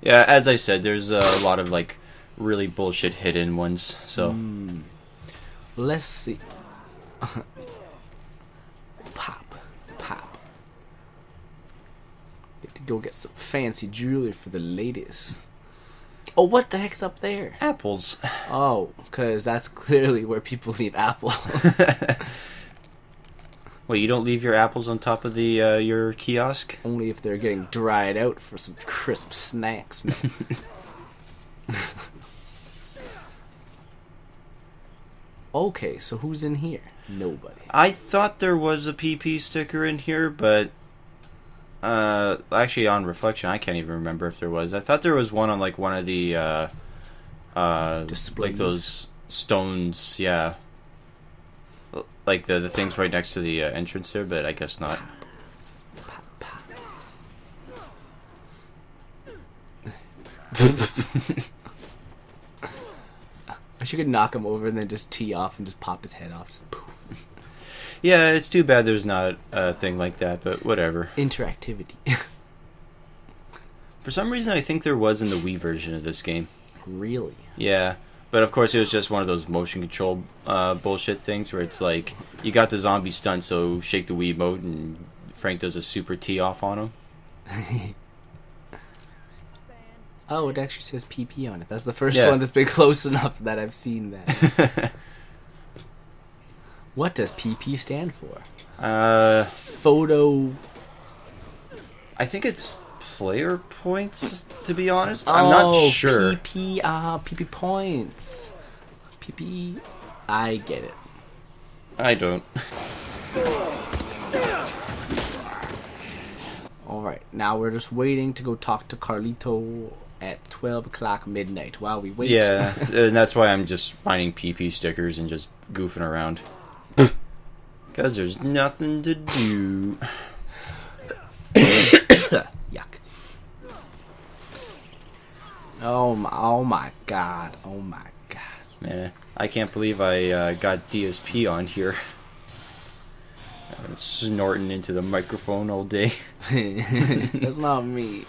Yeah, as I said, there's a lot of like really bullshit hidden ones. So Let's see. Pop. You have to go get some fancy jewelry for the ladies. Oh, what the heck's up there? apples. Oh, because that's clearly where people leave apples. Well, you don't leave your apples on top of the your kiosk? Only if they're getting dried out for some crisp snacks. No. Okay, so who's in here? Nobody. I thought there was a PP sticker in here, but actually on reflection, I can't even remember if there was. I thought there was one on like one of the Displays. like those stones, yeah, like the things right next to the entrance there, but I guess not. I should could knock him over and then just tee off and just pop his head off. Just poof. Yeah, it's too bad there's not a thing like that, but whatever. Interactivity. For some reason, I think there was in the Wii version of this game. Really? Yeah, but of course it was just one of those motion control bullshit things where it's like, you got the zombie stunt, so shake the Wii mode, and Frank does a super tee off on him. Oh, it actually says PP on it. That's the first Yeah. one that's been close enough that I've seen that. What does PP stand for? Photo... I think it's player points, to be honest. I'm not sure. PP, PP points. PP... I get it. I don't. Alright, now we're just waiting to go talk to Carlito at 12 o'clock midnight while we wait. Yeah, and that's why I'm just finding PP stickers and just goofing around. Because there's nothing to do. Yuck. Oh my god. Oh my god. Man, I can't believe I got DSP on here. I'm snorting into the microphone all day. That's not me.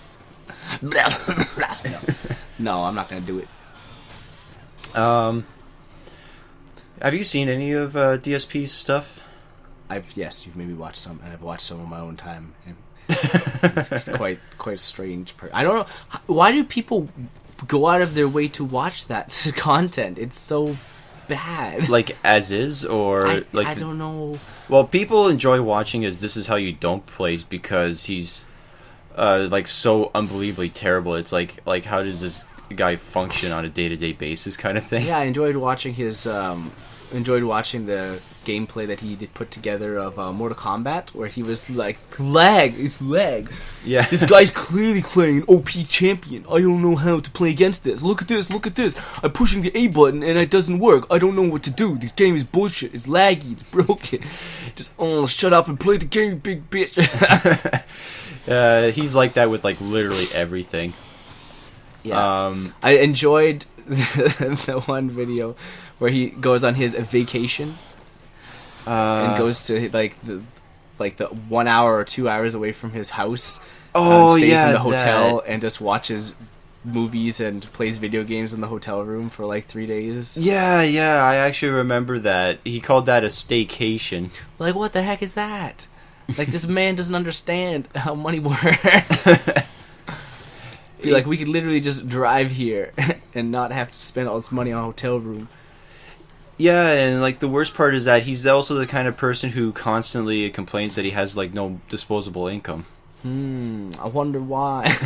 No, I'm not gonna do it. Have you seen any of DSP's stuff? Yes, you've made me watch some, and I've watched some on my own time. And it's quite strange. I don't know why do people go out of their way to watch that content. It's so bad. Like as is, or I don't know. Well, people enjoy watching his "This Is How You Don't" plays because he's like so unbelievably terrible. It's like how does this guy function on a day-to-day basis, kind of thing. Yeah, I enjoyed watching his. Enjoyed watching the gameplay that he did put together of Mortal Kombat, where he was like, it's lag. Yeah. This guy's clearly playing OP champion. I don't know how to play against this. Look at this. I'm pushing the A button and it doesn't work. I don't know what to do. This game is bullshit. It's laggy. It's broken. Just, shut up and play the game, you big bitch. He's like that with like literally everything. Yeah. I enjoyed the one video where he goes on his vacation and goes to like the 1 hour or 2 hours away from his house. And stays in the hotel and just watches movies and plays video games in the hotel room for like 3 days. Yeah, I actually remember that. He called that a staycation. Like, what the heck is that? Like, this man doesn't understand how money works. Be like, we could literally just drive here and not have to spend all this money on a hotel room. Yeah, and like the worst part is that he's also the kind of person who constantly complains that he has like no disposable income. I wonder why.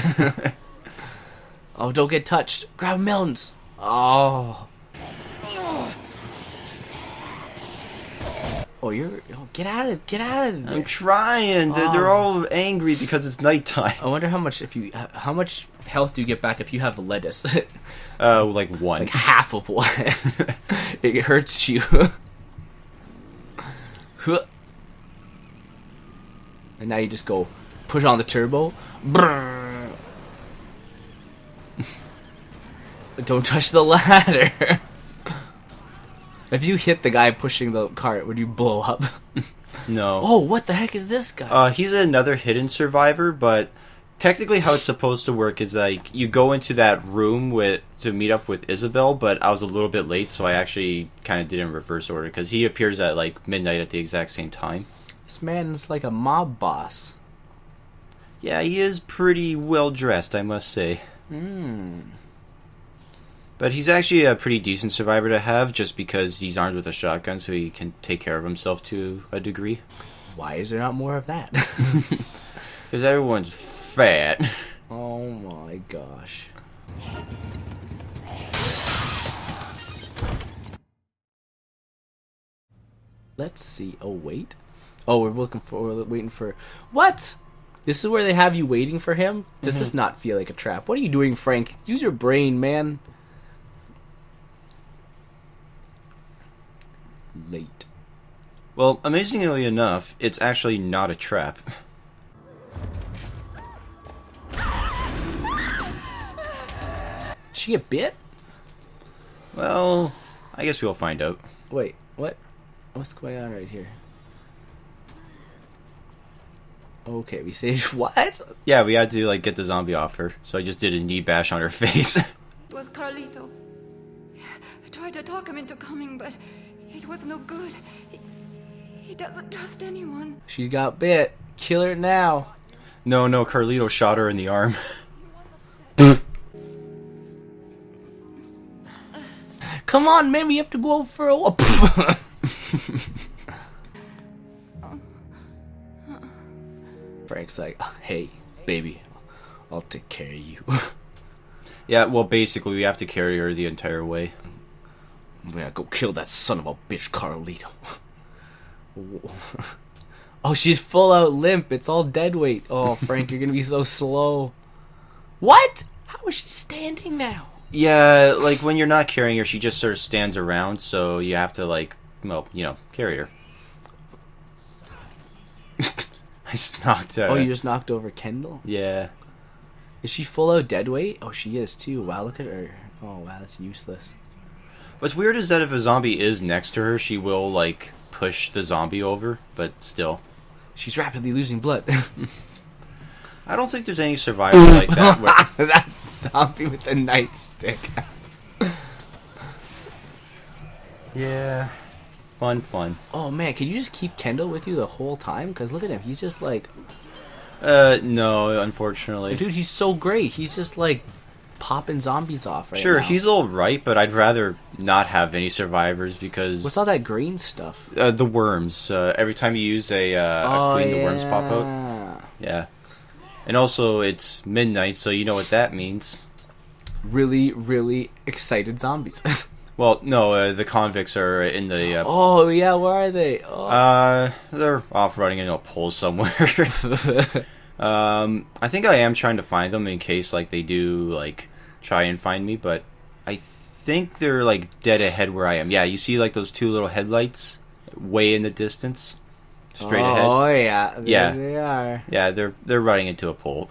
Oh, don't get touched. Grab melons. Oh, get out of there. I'm trying. They're all angry because it's nighttime. I wonder how much health do you get back if you have lettuce? Like one. Like half of one. It hurts you. And now you just go push on the turbo. Don't touch the ladder. If you hit the guy pushing the cart, would you blow up? No. Oh, what the heck is this guy? He's another hidden survivor, but technically how it's supposed to work is like you go into that room to meet up with Isabel, but I was a little bit late, so I actually kind of did it in reverse order because he appears at like midnight at the exact same time. This man's like a mob boss. Yeah, he is pretty well dressed, I must say. But he's actually a pretty decent survivor to have just because he's armed with a shotgun, so he can take care of himself to a degree. Why is there not more of that? Because everyone's fat. Oh my gosh. Let's see. Oh, wait. Oh, we're waiting for... What? This is where they have you waiting for him? Does this not feel like a trap? What are you doing, Frank? Use your brain, man. Late. Well, amazingly enough, it's actually not a trap. Did she get bit? Well, I guess we'll find out. Wait, what? What's going on right here? Okay, we saved... What? Yeah, we had to, like, get the zombie off her, so I just did a knee bash on her face. It was Carlito. I tried to talk him into coming, but it was no good. He doesn't trust anyone. She's got bit. Kill her now. No, Carlito shot her in the arm. Come on, man, we have to go for a walk. Frank's like, hey, baby, I'll take care of you. Yeah, well, basically, we have to carry her the entire way. I'm gonna go kill that son of a bitch, Carlito. Oh, she's full out limp. It's all dead weight. Oh, Frank, you're gonna be so slow. What? How is she standing now? Yeah, like, when you're not carrying her, she just sort of stands around, so you have to, like, well, carry her. I just knocked Oh, you just knocked over Kendall? Yeah. Is she full out dead weight? Oh, she is too. Wow, look at her. Oh, wow, that's useless. What's weird is that if a zombie is next to her, she will, like, push the zombie over, but still. She's rapidly losing blood. I don't think there's any survivors like that. That zombie with the nightstick. Yeah. Fun. Oh, man, can you just keep Kendall with you the whole time? Because look at him. He's just like... No, unfortunately. Dude, he's so great. He's just, like, popping zombies off right Sure, now. he's all right, but I'd rather not have any survivors because... What's all that green stuff? The worms. Every time you use a queen, the worms pop out. Yeah. And also, it's midnight, so you know what that means. Really, really excited zombies. Well, no, the convicts are in the... oh, yeah, where are they? Oh. They're off running in a pole somewhere. I think I am trying to find them in case, like, they do, like, try and find me, but I think they're, like, dead ahead where I am. Yeah, you see, like, those two little headlights way in the distance? Straight ahead. Oh, yeah. There Yeah. they are. Yeah, they're running into a pole.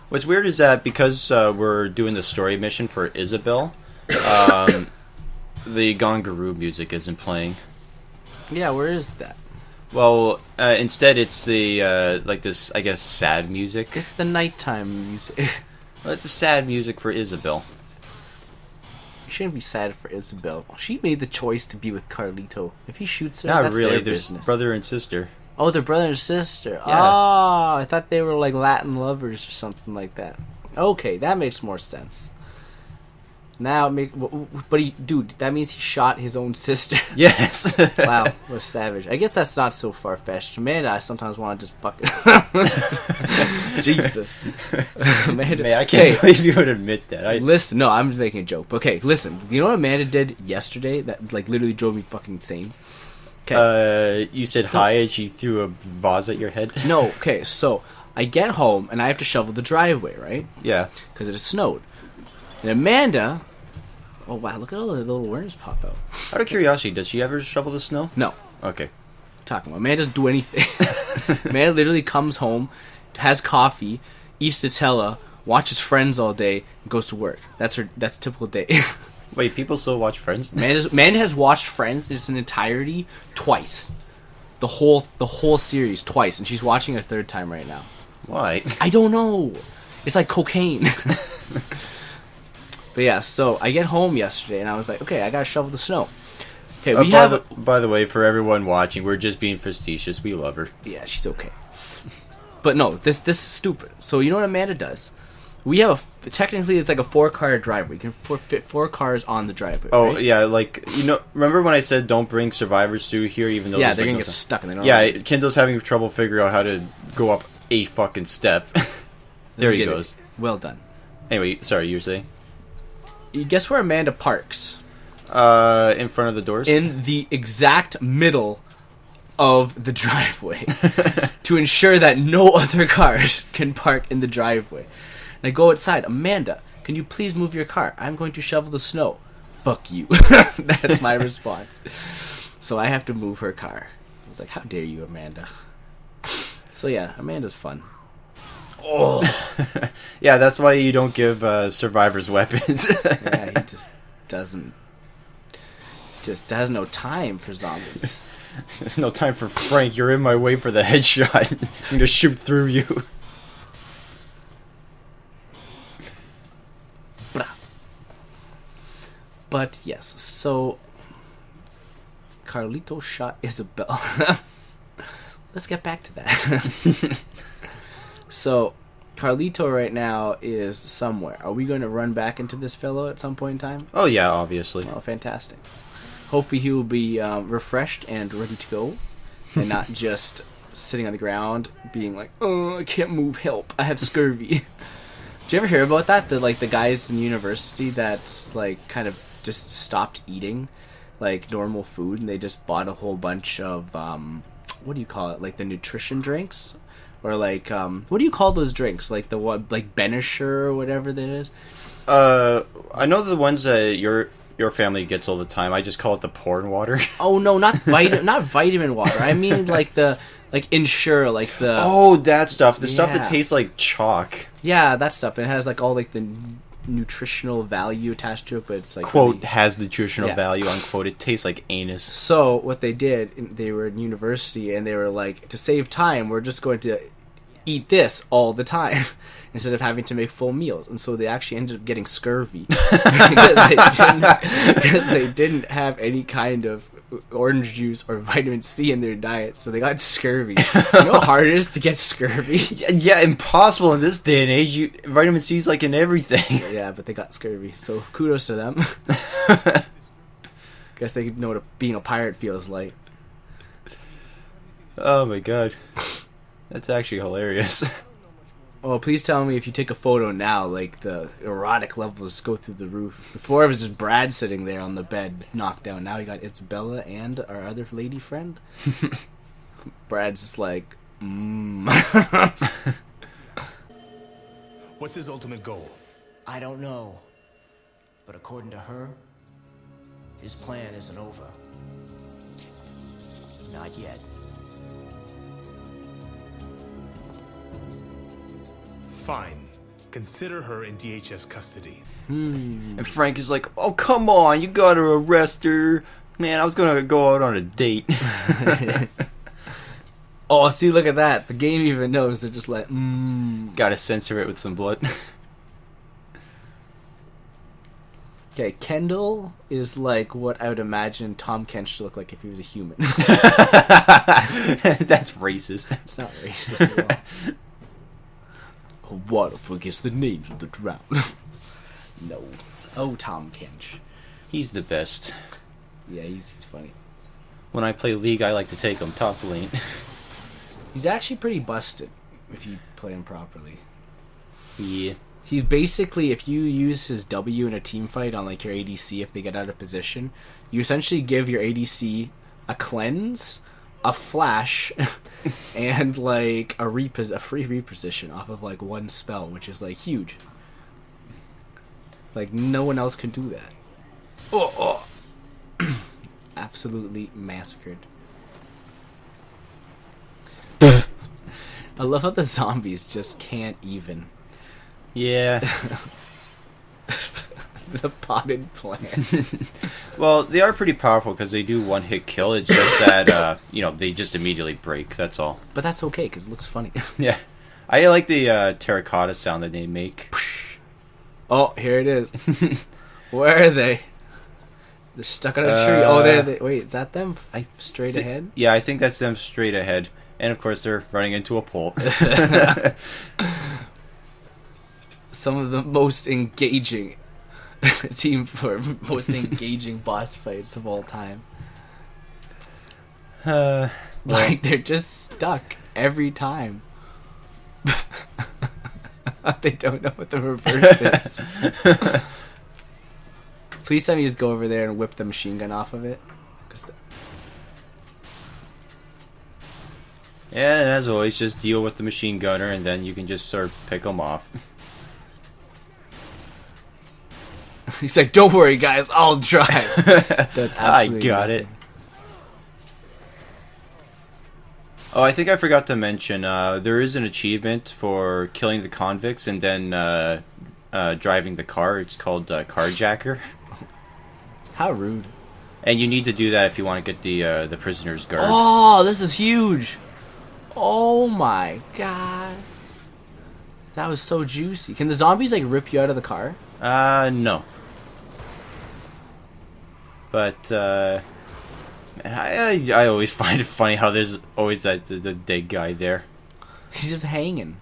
What's weird is that because we're doing the story mission for Isabel, the Gongaroo music isn't playing. Yeah, where is that? Well, instead it's the, like this, I guess, sad music. It's the nighttime music. Well, it's a sad music for Isabel. You shouldn't be sad for Isabel. She made the choice to be with Carlito. If he shoots her, Not that's really, their there's business. brother and sister. Oh, they're brother and sister. Yeah. Oh, I thought they were like Latin lovers or something like that. Okay, that makes more sense. Now, but dude, that means he shot his own sister. Yes. Wow, what a savage. I guess that's not so far-fetched. Amanda, I sometimes want to just fucking... Jesus. Amanda, Man, I can't believe you would admit that. Listen, no, I'm just making a joke. Okay, listen. You know what Amanda did yesterday that like literally drove me fucking insane? Okay. You said hi and she threw a vase at your head? No, okay, so I get home and I have to shovel the driveway, right? Yeah. Because it has snowed. And Amanda... Oh, wow, look at all the little worms pop out. Out of curiosity, does she ever shovel the snow? No. Okay. Talking about. Amanda doesn't do anything. Amanda literally comes home, has coffee, eats Nutella, watches Friends all day, and goes to work. That's a typical day. Wait, people still watch Friends? Amanda has watched Friends in its entirety twice. The whole series twice, and she's watching it a third time right now. Why? I don't know. It's like cocaine. But yeah, so I get home yesterday, and I was like, okay, I gotta shovel the snow. Okay, we have... By the way, for everyone watching, we're just being facetious. We love her. Yeah, she's okay. But no, this is stupid. So you know what Amanda does? We have technically it's like a 4-car driveway. You can fit 4 cars on the driveway. Oh, right? yeah, like, remember when I said don't bring survivors through here even though yeah, there's, they're like, gonna no get stuck and they don't Yeah, Kendall's having trouble figuring out how to go up a fucking step. There he Get goes. it. Well done. Anyway, sorry, you were saying? You guess where Amanda parks? In front of the doors? In the exact middle of the driveway to ensure that no other cars can park in the driveway. And I go outside. Amanda, can you please move your car? I'm going to shovel the snow. Fuck you. That's my response. So I have to move her car. I was like, how dare you, Amanda? So yeah, Amanda's fun. Oh. Yeah, that's why you don't give survivors weapons. Yeah, he just has no time for zombies. No time for Frank. You're in my way for the headshot. I'm gonna shoot through you. But yes, so Carlito shot Isabel. Let's get back to that. So Carlito right now is somewhere. Are we going to run back into this fellow at some point in time? Oh yeah, obviously. Oh, fantastic. Hopefully he will be refreshed and ready to go, and not just sitting on the ground being like, "Oh, I can't move. Help! I have scurvy." Did you ever hear about that? The guys in university that like kind of just stopped eating like normal food, and they just bought a whole bunch of what do you call it? Like the nutrition drinks, or like what do you call those drinks? Like the one like Benisher or whatever that is. I know the ones that your family gets all the time. I just call it the porn water. Oh no, not vitamin water. I mean like the Ensure, like the that stuff. The stuff that tastes like chalk. Yeah, that stuff. It has like all like the nutritional value attached to it, but it's like quote really, has nutritional value unquote. It tastes like anus. So what they did, they were in university and they were like, to save time, we're just going to eat this all the time instead of having to make full meals. And so they actually ended up getting scurvy because they didn't have any kind of orange juice or vitamin C in their diet, so they got scurvy. You know how hard it is to get scurvy? Yeah, impossible in this day and age. Vitamin C's like in everything. Yeah, but they got scurvy, so kudos to them. Guess they know what being a pirate feels like. Oh my god. That's actually hilarious. Oh, please tell me if you take a photo now, like the erotic levels go through the roof. Before it was just Brad sitting there on the bed, knocked down. Now you got Isabella and our other lady friend. Brad's just like, What's his ultimate goal? I don't know. But according to her, his plan isn't over. Not yet. Fine. Consider her in DHS custody. And Frank is like, oh, come on, you gotta arrest her. Man, I was gonna go out on a date. oh, see, look at that. The game even knows. They're just like, Gotta censor it with some blood. Okay, Kendall is like what I would imagine Tom Kench to look like if he was a human. That's racist. It's not racist at all. Water forgets the names of the drowned. No. Oh, Tom Kench. He's the best. Yeah, he's funny. When I play League, I like to take him top lane. He's actually pretty busted if you play him properly. Yeah. He's basically, if you use his W in a team fight on like your ADC, if they get out of position, you essentially give your ADC a cleanse, a flash, and like a free reposition off of like one spell, which is like huge. Like no one else can do that. Oh. Absolutely massacred. I love how the zombies just can't even. Yeah. The potted plant. Well, they are pretty powerful because they do one-hit kill. It's just that, they just immediately break. That's all. But that's okay because it looks funny. Yeah. I like the terracotta sound that they make. Oh, here it is. Where are they? They're stuck on a tree. Oh, they. Wait, is that them? Straight ahead? Yeah, I think that's them straight ahead. And, of course, they're running into a pole. Some of the most engaging most engaging boss fights of all time. Like they're just stuck every time. They don't know what the reverse is. Please tell me you just go over there and whip the machine gun off of it. Yeah, and as always, just deal with the machine gunner, and then you can just sort of pick them off. He's like, don't worry, guys, I'll drive. That's I absolutely got nothing. it. Oh, I think I forgot to mention, there is an achievement for killing the convicts and then driving the car. It's called Carjacker. How rude. And you need to do that if you want to get the prisoner's guard. Oh, this is huge. Oh my god. That was so juicy. Can the zombies, like, rip you out of the car? No. But, I always find it funny how there's always the dead guy there. He's just hanging.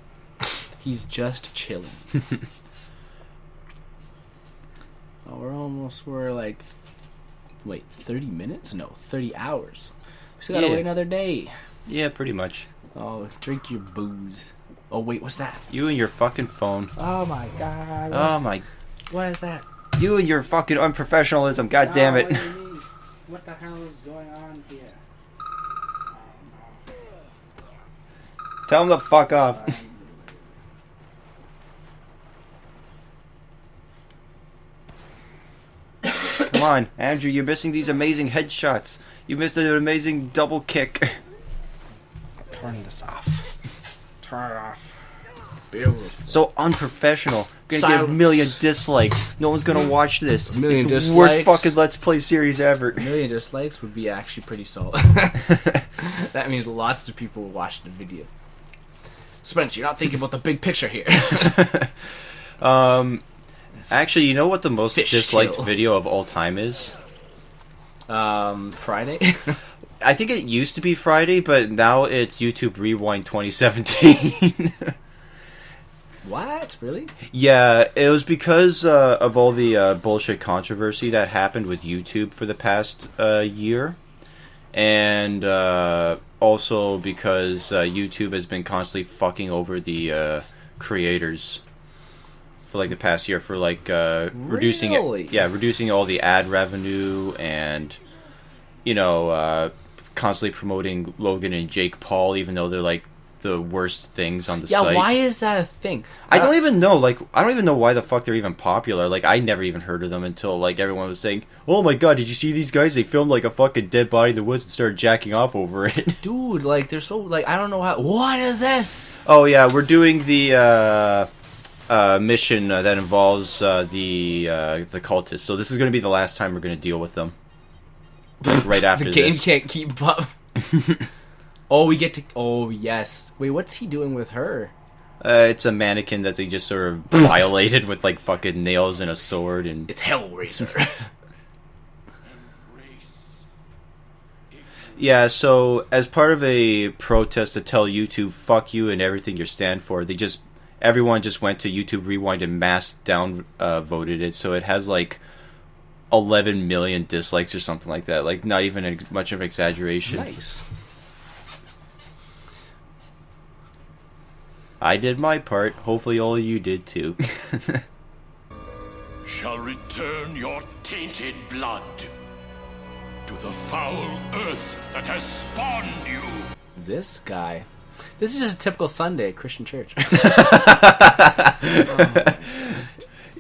He's just chilling. Oh, we're like, wait, 30 minutes? No, 30 hours. We still gotta wait another day. Yeah, pretty much. Oh, drink your booze. Oh, wait, what's that? You and your fucking phone. Oh my god. What is that? You and your fucking unprofessionalism, god damn it. What do you mean? What the hell is going on here? Oh, no. Tell him to fuck off. Come on, Andrew, you're missing these amazing headshots. You missed an amazing double kick. Turn this off. Turn it off. So unprofessional. Gonna get a Silence. million dislikes. No one's gonna watch this. A million it's the worst dislikes. fucking Let's Play series ever. A million dislikes would be actually pretty solid. That means lots of people will watch the video. Spencer, you're not thinking about the big picture here. Actually, you know what the most Fish disliked kill. video of all time is? Friday? I think it used to be Friday, but now it's YouTube Rewind 2017. What? Really? Yeah, it was because of all the bullshit controversy that happened with YouTube for the past year. And also because YouTube has been constantly fucking over the creators for like the past year for like reducing Really? reducing all the ad revenue and constantly promoting Logan and Jake Paul, even though they're like the worst things on the site. Yeah, why is that a thing? I don't even know. Like, I don't even know why the fuck they're even popular. Like, I never even heard of them until like everyone was saying, "Oh my god, did you see these guys? They filmed like a fucking dead body in the woods and started jacking off over it." Dude, like, they're so, like, I don't know how. What is this? Oh yeah, we're doing the mission that involves the cultists. So this is going to be the last time we're going to deal with them. Like, right after The game this. can't keep up. Oh, we get to. Oh, yes. Wait, what's he doing with her? It's a mannequin that they just sort of violated with like fucking nails and a sword and. It's Hellraiser. Yeah, so as part of a protest to tell YouTube fuck you and everything you stand for, everyone just went to YouTube Rewind and mass down voted it, so it has like 11 million dislikes or something like that. Like, not even much of an exaggeration. Nice. I did my part. Hopefully all of you did too. Shall return your tainted blood to the foul earth that has spawned you. This guy. This is just a typical Sunday at Christian church.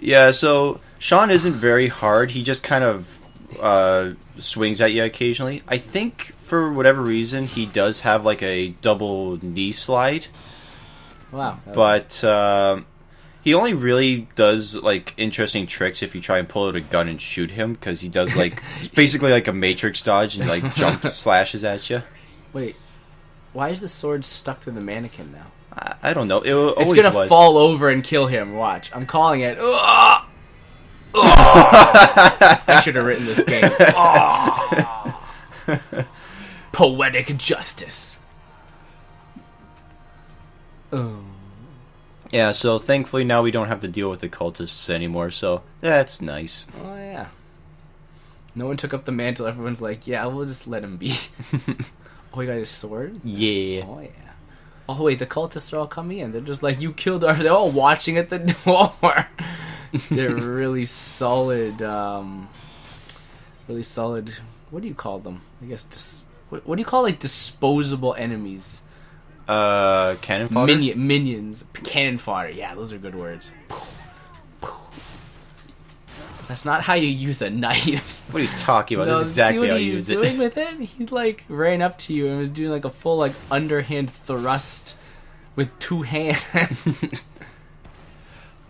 Yeah, so Sean isn't very hard. He just kind of swings at you occasionally. I think for whatever reason he does have like a double knee slide. Wow. But he only really does like interesting tricks if you try and pull out a gun and shoot him, because he does like it's basically like a Matrix dodge and like jump slashes at you. Wait. Why is the sword stuck to the mannequin now? I don't know. It always It's gonna was. fall over and kill him. Watch. I'm calling it. I should have written this game. Poetic justice. Oh. Yeah, so thankfully now we don't have to deal with the cultists anymore, so that's nice. Oh, yeah. No one took up the mantle. Everyone's like, yeah, we'll just let him be. Oh, he got his sword? Yeah. Oh, yeah. Oh, wait, the cultists are all coming in. They're just like, you killed our... They're all watching at the door. They're really solid. Really solid. What do you call them? I guess what do you call like disposable enemies? Cannon fodder. Minions. Cannon fodder. Yeah, those are good words. That's not how you use a knife. What are you talking about? No, That's exactly see how what you he was use it. doing with it? He like ran up to you and was doing like a full like underhand thrust with two hands.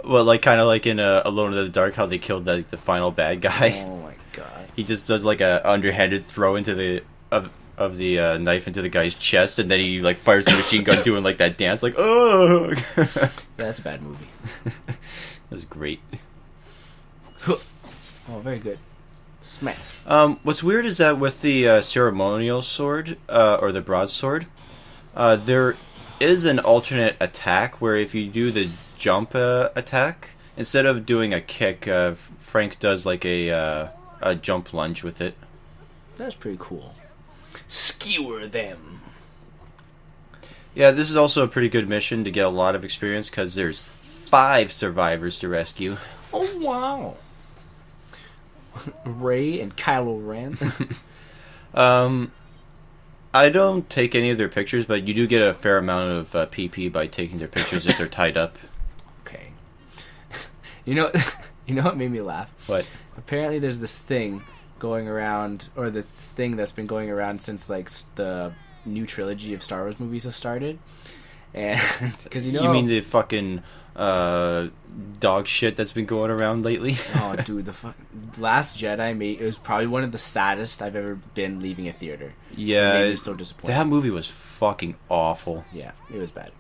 Well, like kind of like in Alone in the Dark, how they killed the final bad guy. Oh my god! He just does like a underhanded throw into the of the knife into the guy's chest, and then he like fires the machine gun, doing like that dance, like oh. Yeah, that's a bad movie. That was great. Oh, very good. Smash. What's weird is that with the ceremonial sword, or the broadsword, there is an alternate attack where if you do the jump attack, instead of doing a kick, Frank does like a jump lunge with it. That's pretty cool. Skewer them. Yeah, this is also a pretty good mission to get a lot of experience because there's 5 survivors to rescue. Oh, wow. Ray and Kylo Ren. I don't take any of their pictures, but you do get a fair amount of PP by taking their pictures if they're tied up. Okay. You know what made me laugh? What? Apparently there's this thing going around, or this thing that's been going around since like the new trilogy of Star Wars movies has started. And because you mean the fucking dog shit that's been going around lately? Oh, dude, the Last Jedi it was probably one of the saddest I've ever been leaving a theater. Yeah, it made me so disappointed. That movie was fucking awful. Yeah, it was bad.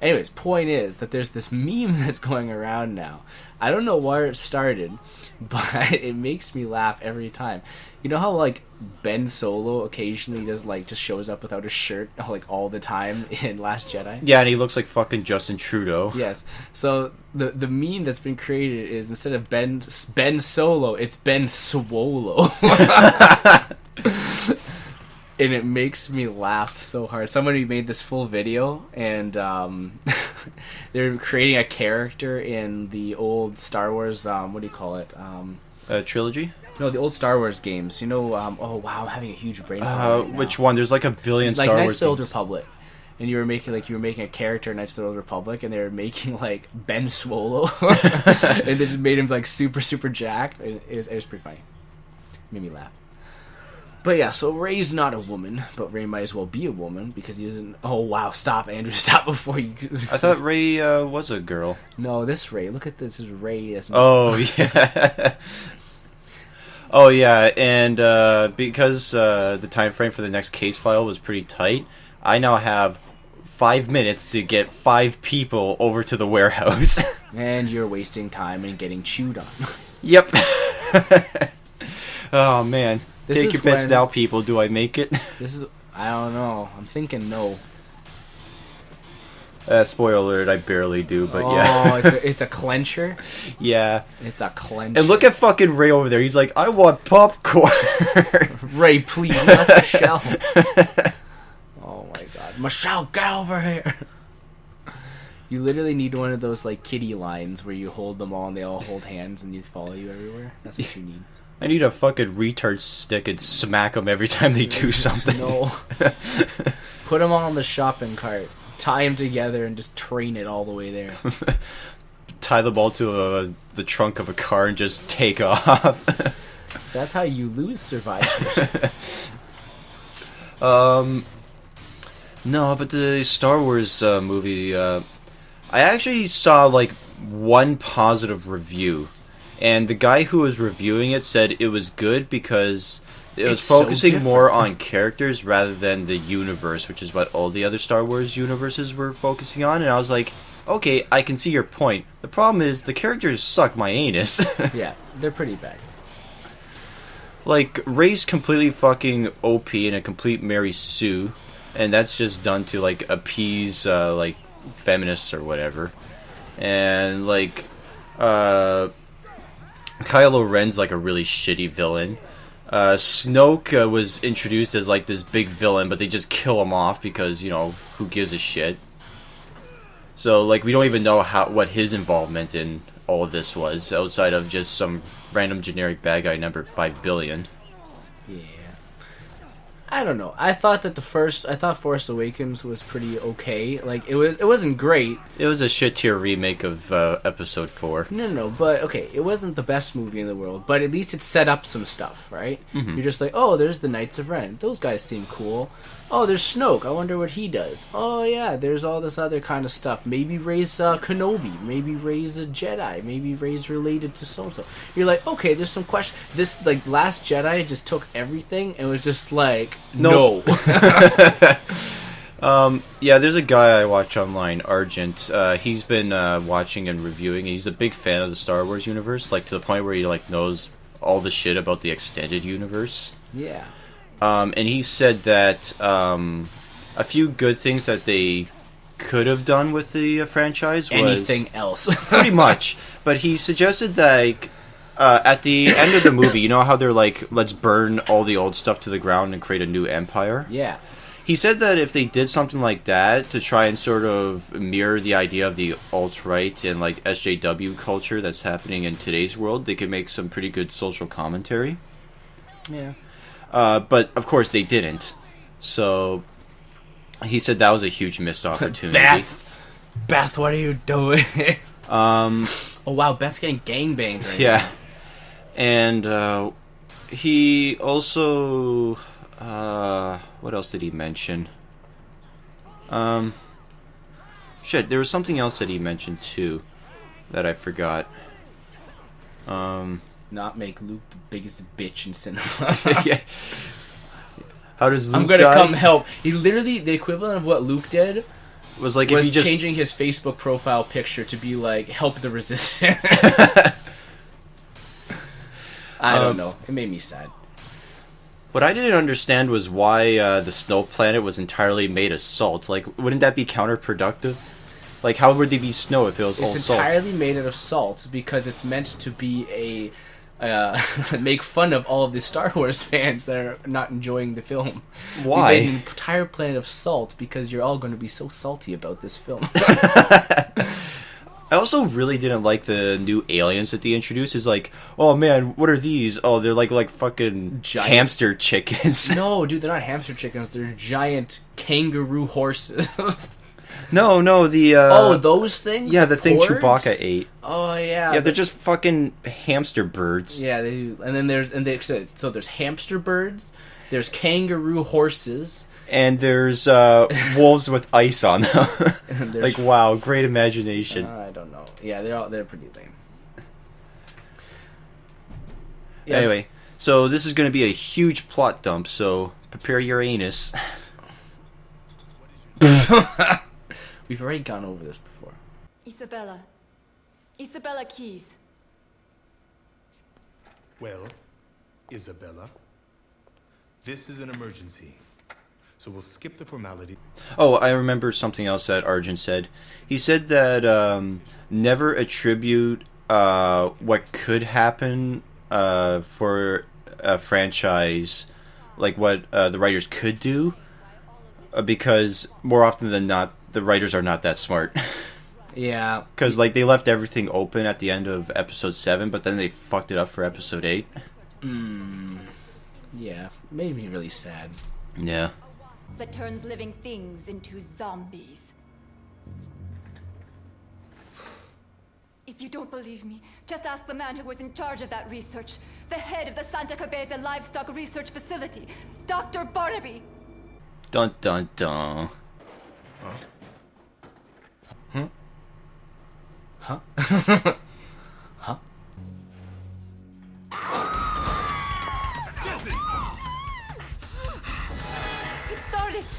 Anyways, point is that there's this meme that's going around now. I don't know where it started, but it makes me laugh every time. You know how like Ben Solo occasionally just shows up without a shirt like all the time in Last Jedi? Yeah, and he looks like fucking Justin Trudeau. Yes. So the meme that's been created is instead of Ben Solo, it's Ben Swolo. And it makes me laugh so hard. Somebody made this full video, and they're creating a character in the old Star Wars, what do you call it? Trilogy? No, the old Star Wars games. You know, oh wow, I'm having a huge brain fart right now. Which one? There's like a billion like Star Knights Wars of the Old games. Republic. And you were making a character in Knights of the Old Republic, and they were making like Ben Swolo, and they just made him like super jacked. It was pretty funny. It made me laugh. But yeah, so Ray's not a woman, but Ray might as well be a woman because he isn't. Oh wow! Stop, Andrew! Stop before you. I thought Ray was a girl. No, this Ray. Look at this. This is Ray. Oh yeah. Oh yeah, and because the time frame for the next case file was pretty tight, I now have 5 minutes to get 5 people over to the warehouse. And you're wasting time and getting chewed on. Yep. Oh man. This Take is your bets when- now, people. Do I make it? I don't know. I'm thinking no. Spoiler alert, I barely do, but Oh, yeah. it's a clencher? Yeah. It's a clencher. And look at fucking Ray over there. He's like, I want popcorn. Ray, please, that's Michelle. Oh my god. Michelle, get over here. You literally need one of those like kitty lines where you hold them all and they all hold hands and you follow you everywhere. That's what you need. I need a fucking retard stick and smack them every time they do something. No. Put them all on the shopping cart. Tie them together and just train it all the way there. Tie them all to the trunk of a car and just take off. That's how you lose survivors. No, but the Star Wars movie, I actually saw like one positive review, and the guy who was reviewing it said it was good because it was It's so focusing different. more on characters rather than the universe, which is what all the other Star Wars universes were focusing on. And I was like, okay, I can see your point. The problem is the characters suck my anus. Yeah, they're pretty bad. Like, Rey's completely fucking OP and a complete Mary Sue, and that's just done to, like, appease, like, feminists or whatever. And, like, Kylo Ren's, like, a really shitty villain. Snoke was introduced as, like, this big villain, but they just kill him off because, you know, who gives a shit? So, like, we don't even know what his involvement in all of this was, outside of just some random generic bad guy number 5 billion. Yeah. I don't know. I thought Force Awakens was pretty okay. Like it wasn't great. It was a shit tier remake of Episode 4. No, but okay, it wasn't the best movie in the world, but at least it set up some stuff, right? You're just like, oh, there's the Knights of Ren. Those guys seem cool. Oh, there's Snoke. I wonder what he does. Oh yeah, there's all this other kind of stuff. Maybe Rey's Kenobi. Maybe Rey's a Jedi. Maybe Rey's related to so-and-so. You're like, okay, there's some question. This, like, Last Jedi just took everything and was just like, no. Yeah, there's a guy I watch online, Argent. He's been watching and reviewing. He's a big fan of the Star Wars universe, like to the point where he like knows all the shit about the extended universe. Yeah. And he said that a few good things that they could have done with the franchise was anything else. pretty much. But he suggested that, like, at the end of the movie, you know how they're like, let's burn all the old stuff to the ground and create a new empire? Yeah. He said that if they did something like that to try and sort of mirror the idea of the alt-right and like SJW culture that's happening in today's world, they could make some pretty good social commentary. Yeah. But of course they didn't. So he said that was a huge missed opportunity. Beth, what are you doing? Oh wow, Beth's getting gangbanged right yeah. And he also what else did he mention? Shit, there was something else that he mentioned too that I forgot. Not make Luke the biggest bitch in cinema. Yeah. How does Luke I'm gonna die? come help. He literally, the equivalent of what Luke did was like was if he just changing his Facebook profile picture to be like, help the resistance. I don't know. It made me sad. What I didn't understand was why the snow planet was entirely made of salt. Like, wouldn't that be counterproductive? Like, how would they be snow if it was all It's salt? entirely made out of salt because it's meant to be a make fun of all of the Star Wars fans that are not enjoying the film. Why? We made an entire planet of salt because you're all going to be so salty about this film. I also really didn't like the new aliens that they introduced. Is like, oh man, what are these? Oh, they're like fucking Giant. hamster chickens. No, dude, they're not hamster chickens. They're giant kangaroo horses. No, the those things? yeah, the thing porgs? Chewbacca ate. Oh yeah. Yeah, they're just fucking hamster birds. Yeah, and then there's hamster birds, there's kangaroo horses, And there's wolves with ice on them. there's Like, wow, great imagination. I don't know. Yeah, they're pretty lame. Yeah. Anyway, so this is going to be a huge plot dump, so prepare your anus. We've already gone over this before. Isabella Keys. Well, Isabella, this is an emergency, so we'll skip the formality. Oh, I remember something else that Arjun said. He said that never attribute what could happen for a franchise, like what the writers could do, because more often than not, the writers are not that smart. Yeah. Because like they left everything open at the end of episode 7, but then they fucked it up for episode 8. Yeah. Made me really sad. Yeah. That turns living things into zombies. If you don't believe me, just ask the man who was in charge of that research. The head of the Santa Cabeza Livestock Research Facility, Dr. Barnaby. Dun dun dun. Huh? Huh?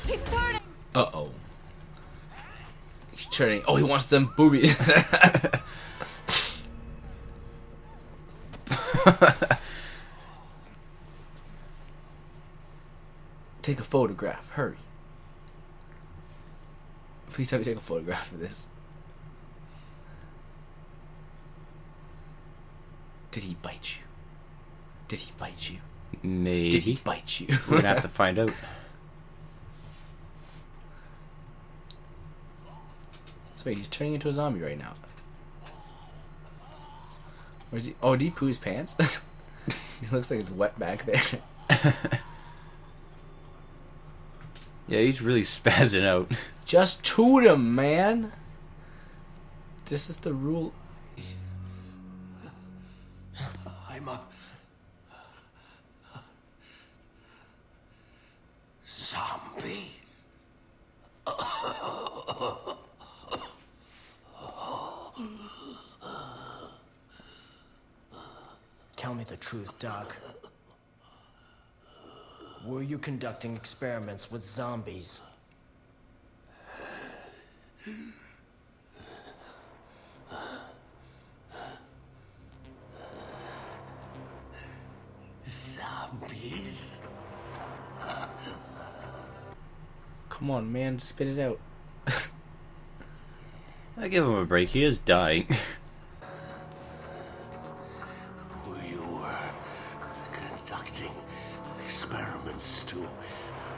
He's turning! Uh-oh. He's turning. Oh, he wants them boobies. Take a photograph. Hurry. Please have me take a photograph of this. Did he bite you? Did he bite you? Maybe. Did he bite you? We're gonna have to find out. So wait, he's turning into a zombie right now. Where's he? Oh, did he poo his pants? He looks like it's wet back there. Yeah, he's really spazzing out. Just toot him, man. This is the rule. I'm a zombie. Tell me the truth, Doc. Were you conducting experiments with zombies? Zombies? Come on, man, spit it out. I give him a break. He is dying. We were conducting experiments to...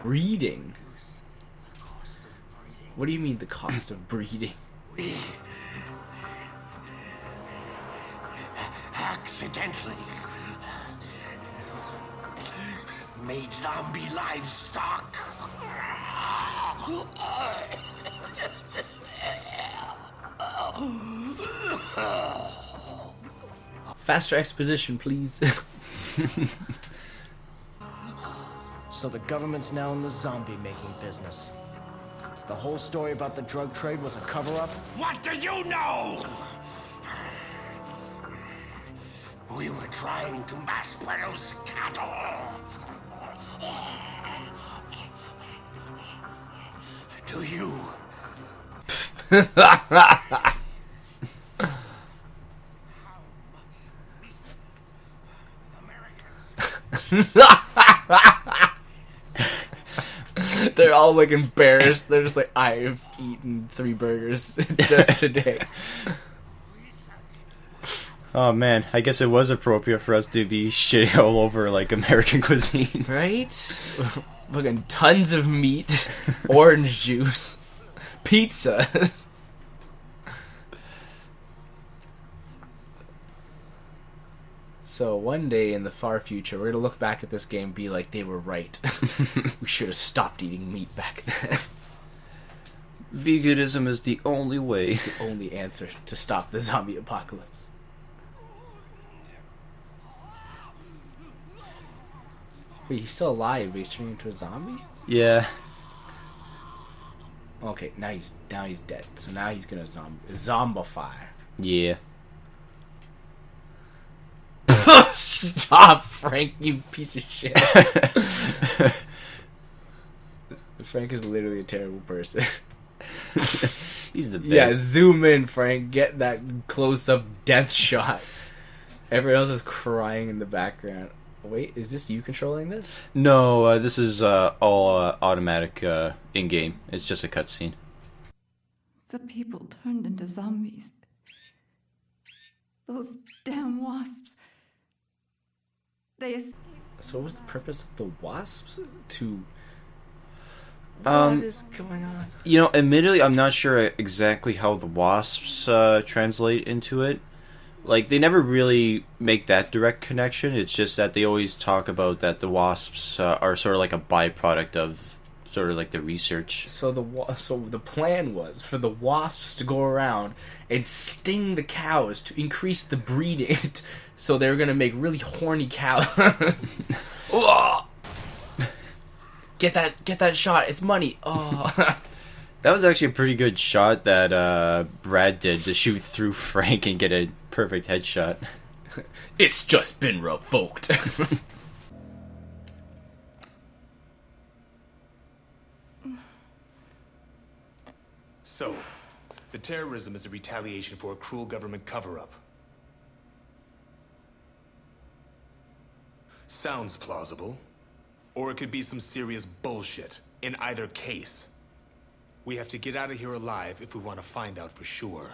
Breeding? What do you mean the cost of breeding? We... accidentally... made zombie livestock. Faster exposition, please. So the government's now in the zombie-making business. The whole story about the drug trade was a cover-up? What do you know? We were trying to mass produce cattle. Do you? They're all like embarrassed. They're just like, I've eaten 3 burgers just today. Oh man, I guess it was appropriate for us to be shitting all over like American cuisine. Right? Fucking tons of meat, orange juice, pizza. So one day in the far future, we're gonna look back at this game and be like, they were right. We should have stopped eating meat back then. Veganism is the only way. It's the only answer to stop the zombie apocalypse. Wait, he's still alive, but he's turning into a zombie? Yeah. Okay, now he's dead. So now he's gonna zombify. Yeah. Stop, Frank, you piece of shit. Frank is literally a terrible person. He's the best. Yeah, zoom in, Frank. Get that close-up death shot. Everyone else is crying in the background. Wait, is this you controlling this? No, this is all automatic in-game. It's just a cutscene. The people turned into zombies. Those damn wasps. They escaped. So what was the purpose of the wasps? To... What is going on? You know, admittedly, I'm not sure exactly how the wasps translate into it. Like, they never really make that direct connection. It's just that they always talk about that the wasps are sort of like a byproduct of sort of like the research. So the plan was for the wasps to go around and sting the cows to increase the breeding. So they were gonna make really horny cows. Get that shot. It's money. Oh. That was actually a pretty good shot that Brad did to shoot through Frank and get a perfect headshot. It's just been revoked. So, the terrorism is a retaliation for a cruel government cover-up. Sounds plausible. Or it could be some serious bullshit. In either case, we have to get out of here alive if we want to find out for sure.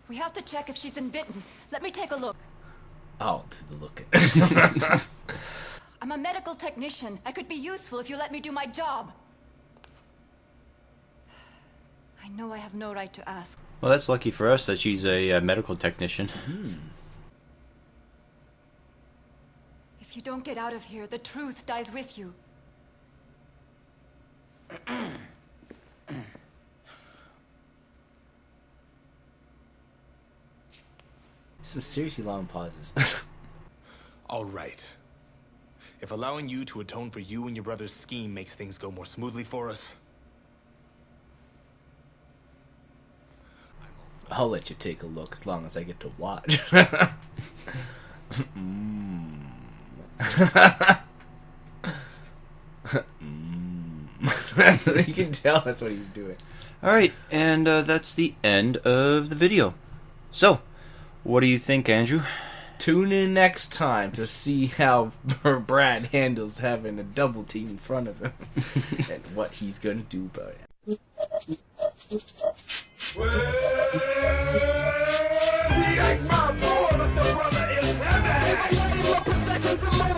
We have to check if she's been bitten. Let me take a look. I'll do the looking. I'm a medical technician. I could be useful if you let me do my job. I know I have no right to ask. Well, that's lucky for us that she's a medical technician. If you don't get out of here, the truth dies with you. Some seriously long pauses. All right. If allowing you to atone for you and your brother's scheme makes things go more smoothly for us, I'll let you take a look as long as I get to watch. You can tell that's what he's doing. Alright, and that's the end of the video. So, what do you think, Andrew? Tune in next time to see how Brad handles having a double team in front of him and what he's gonna do about it. He ain't my boy, but the brother is heavy. I ain't my possessions in my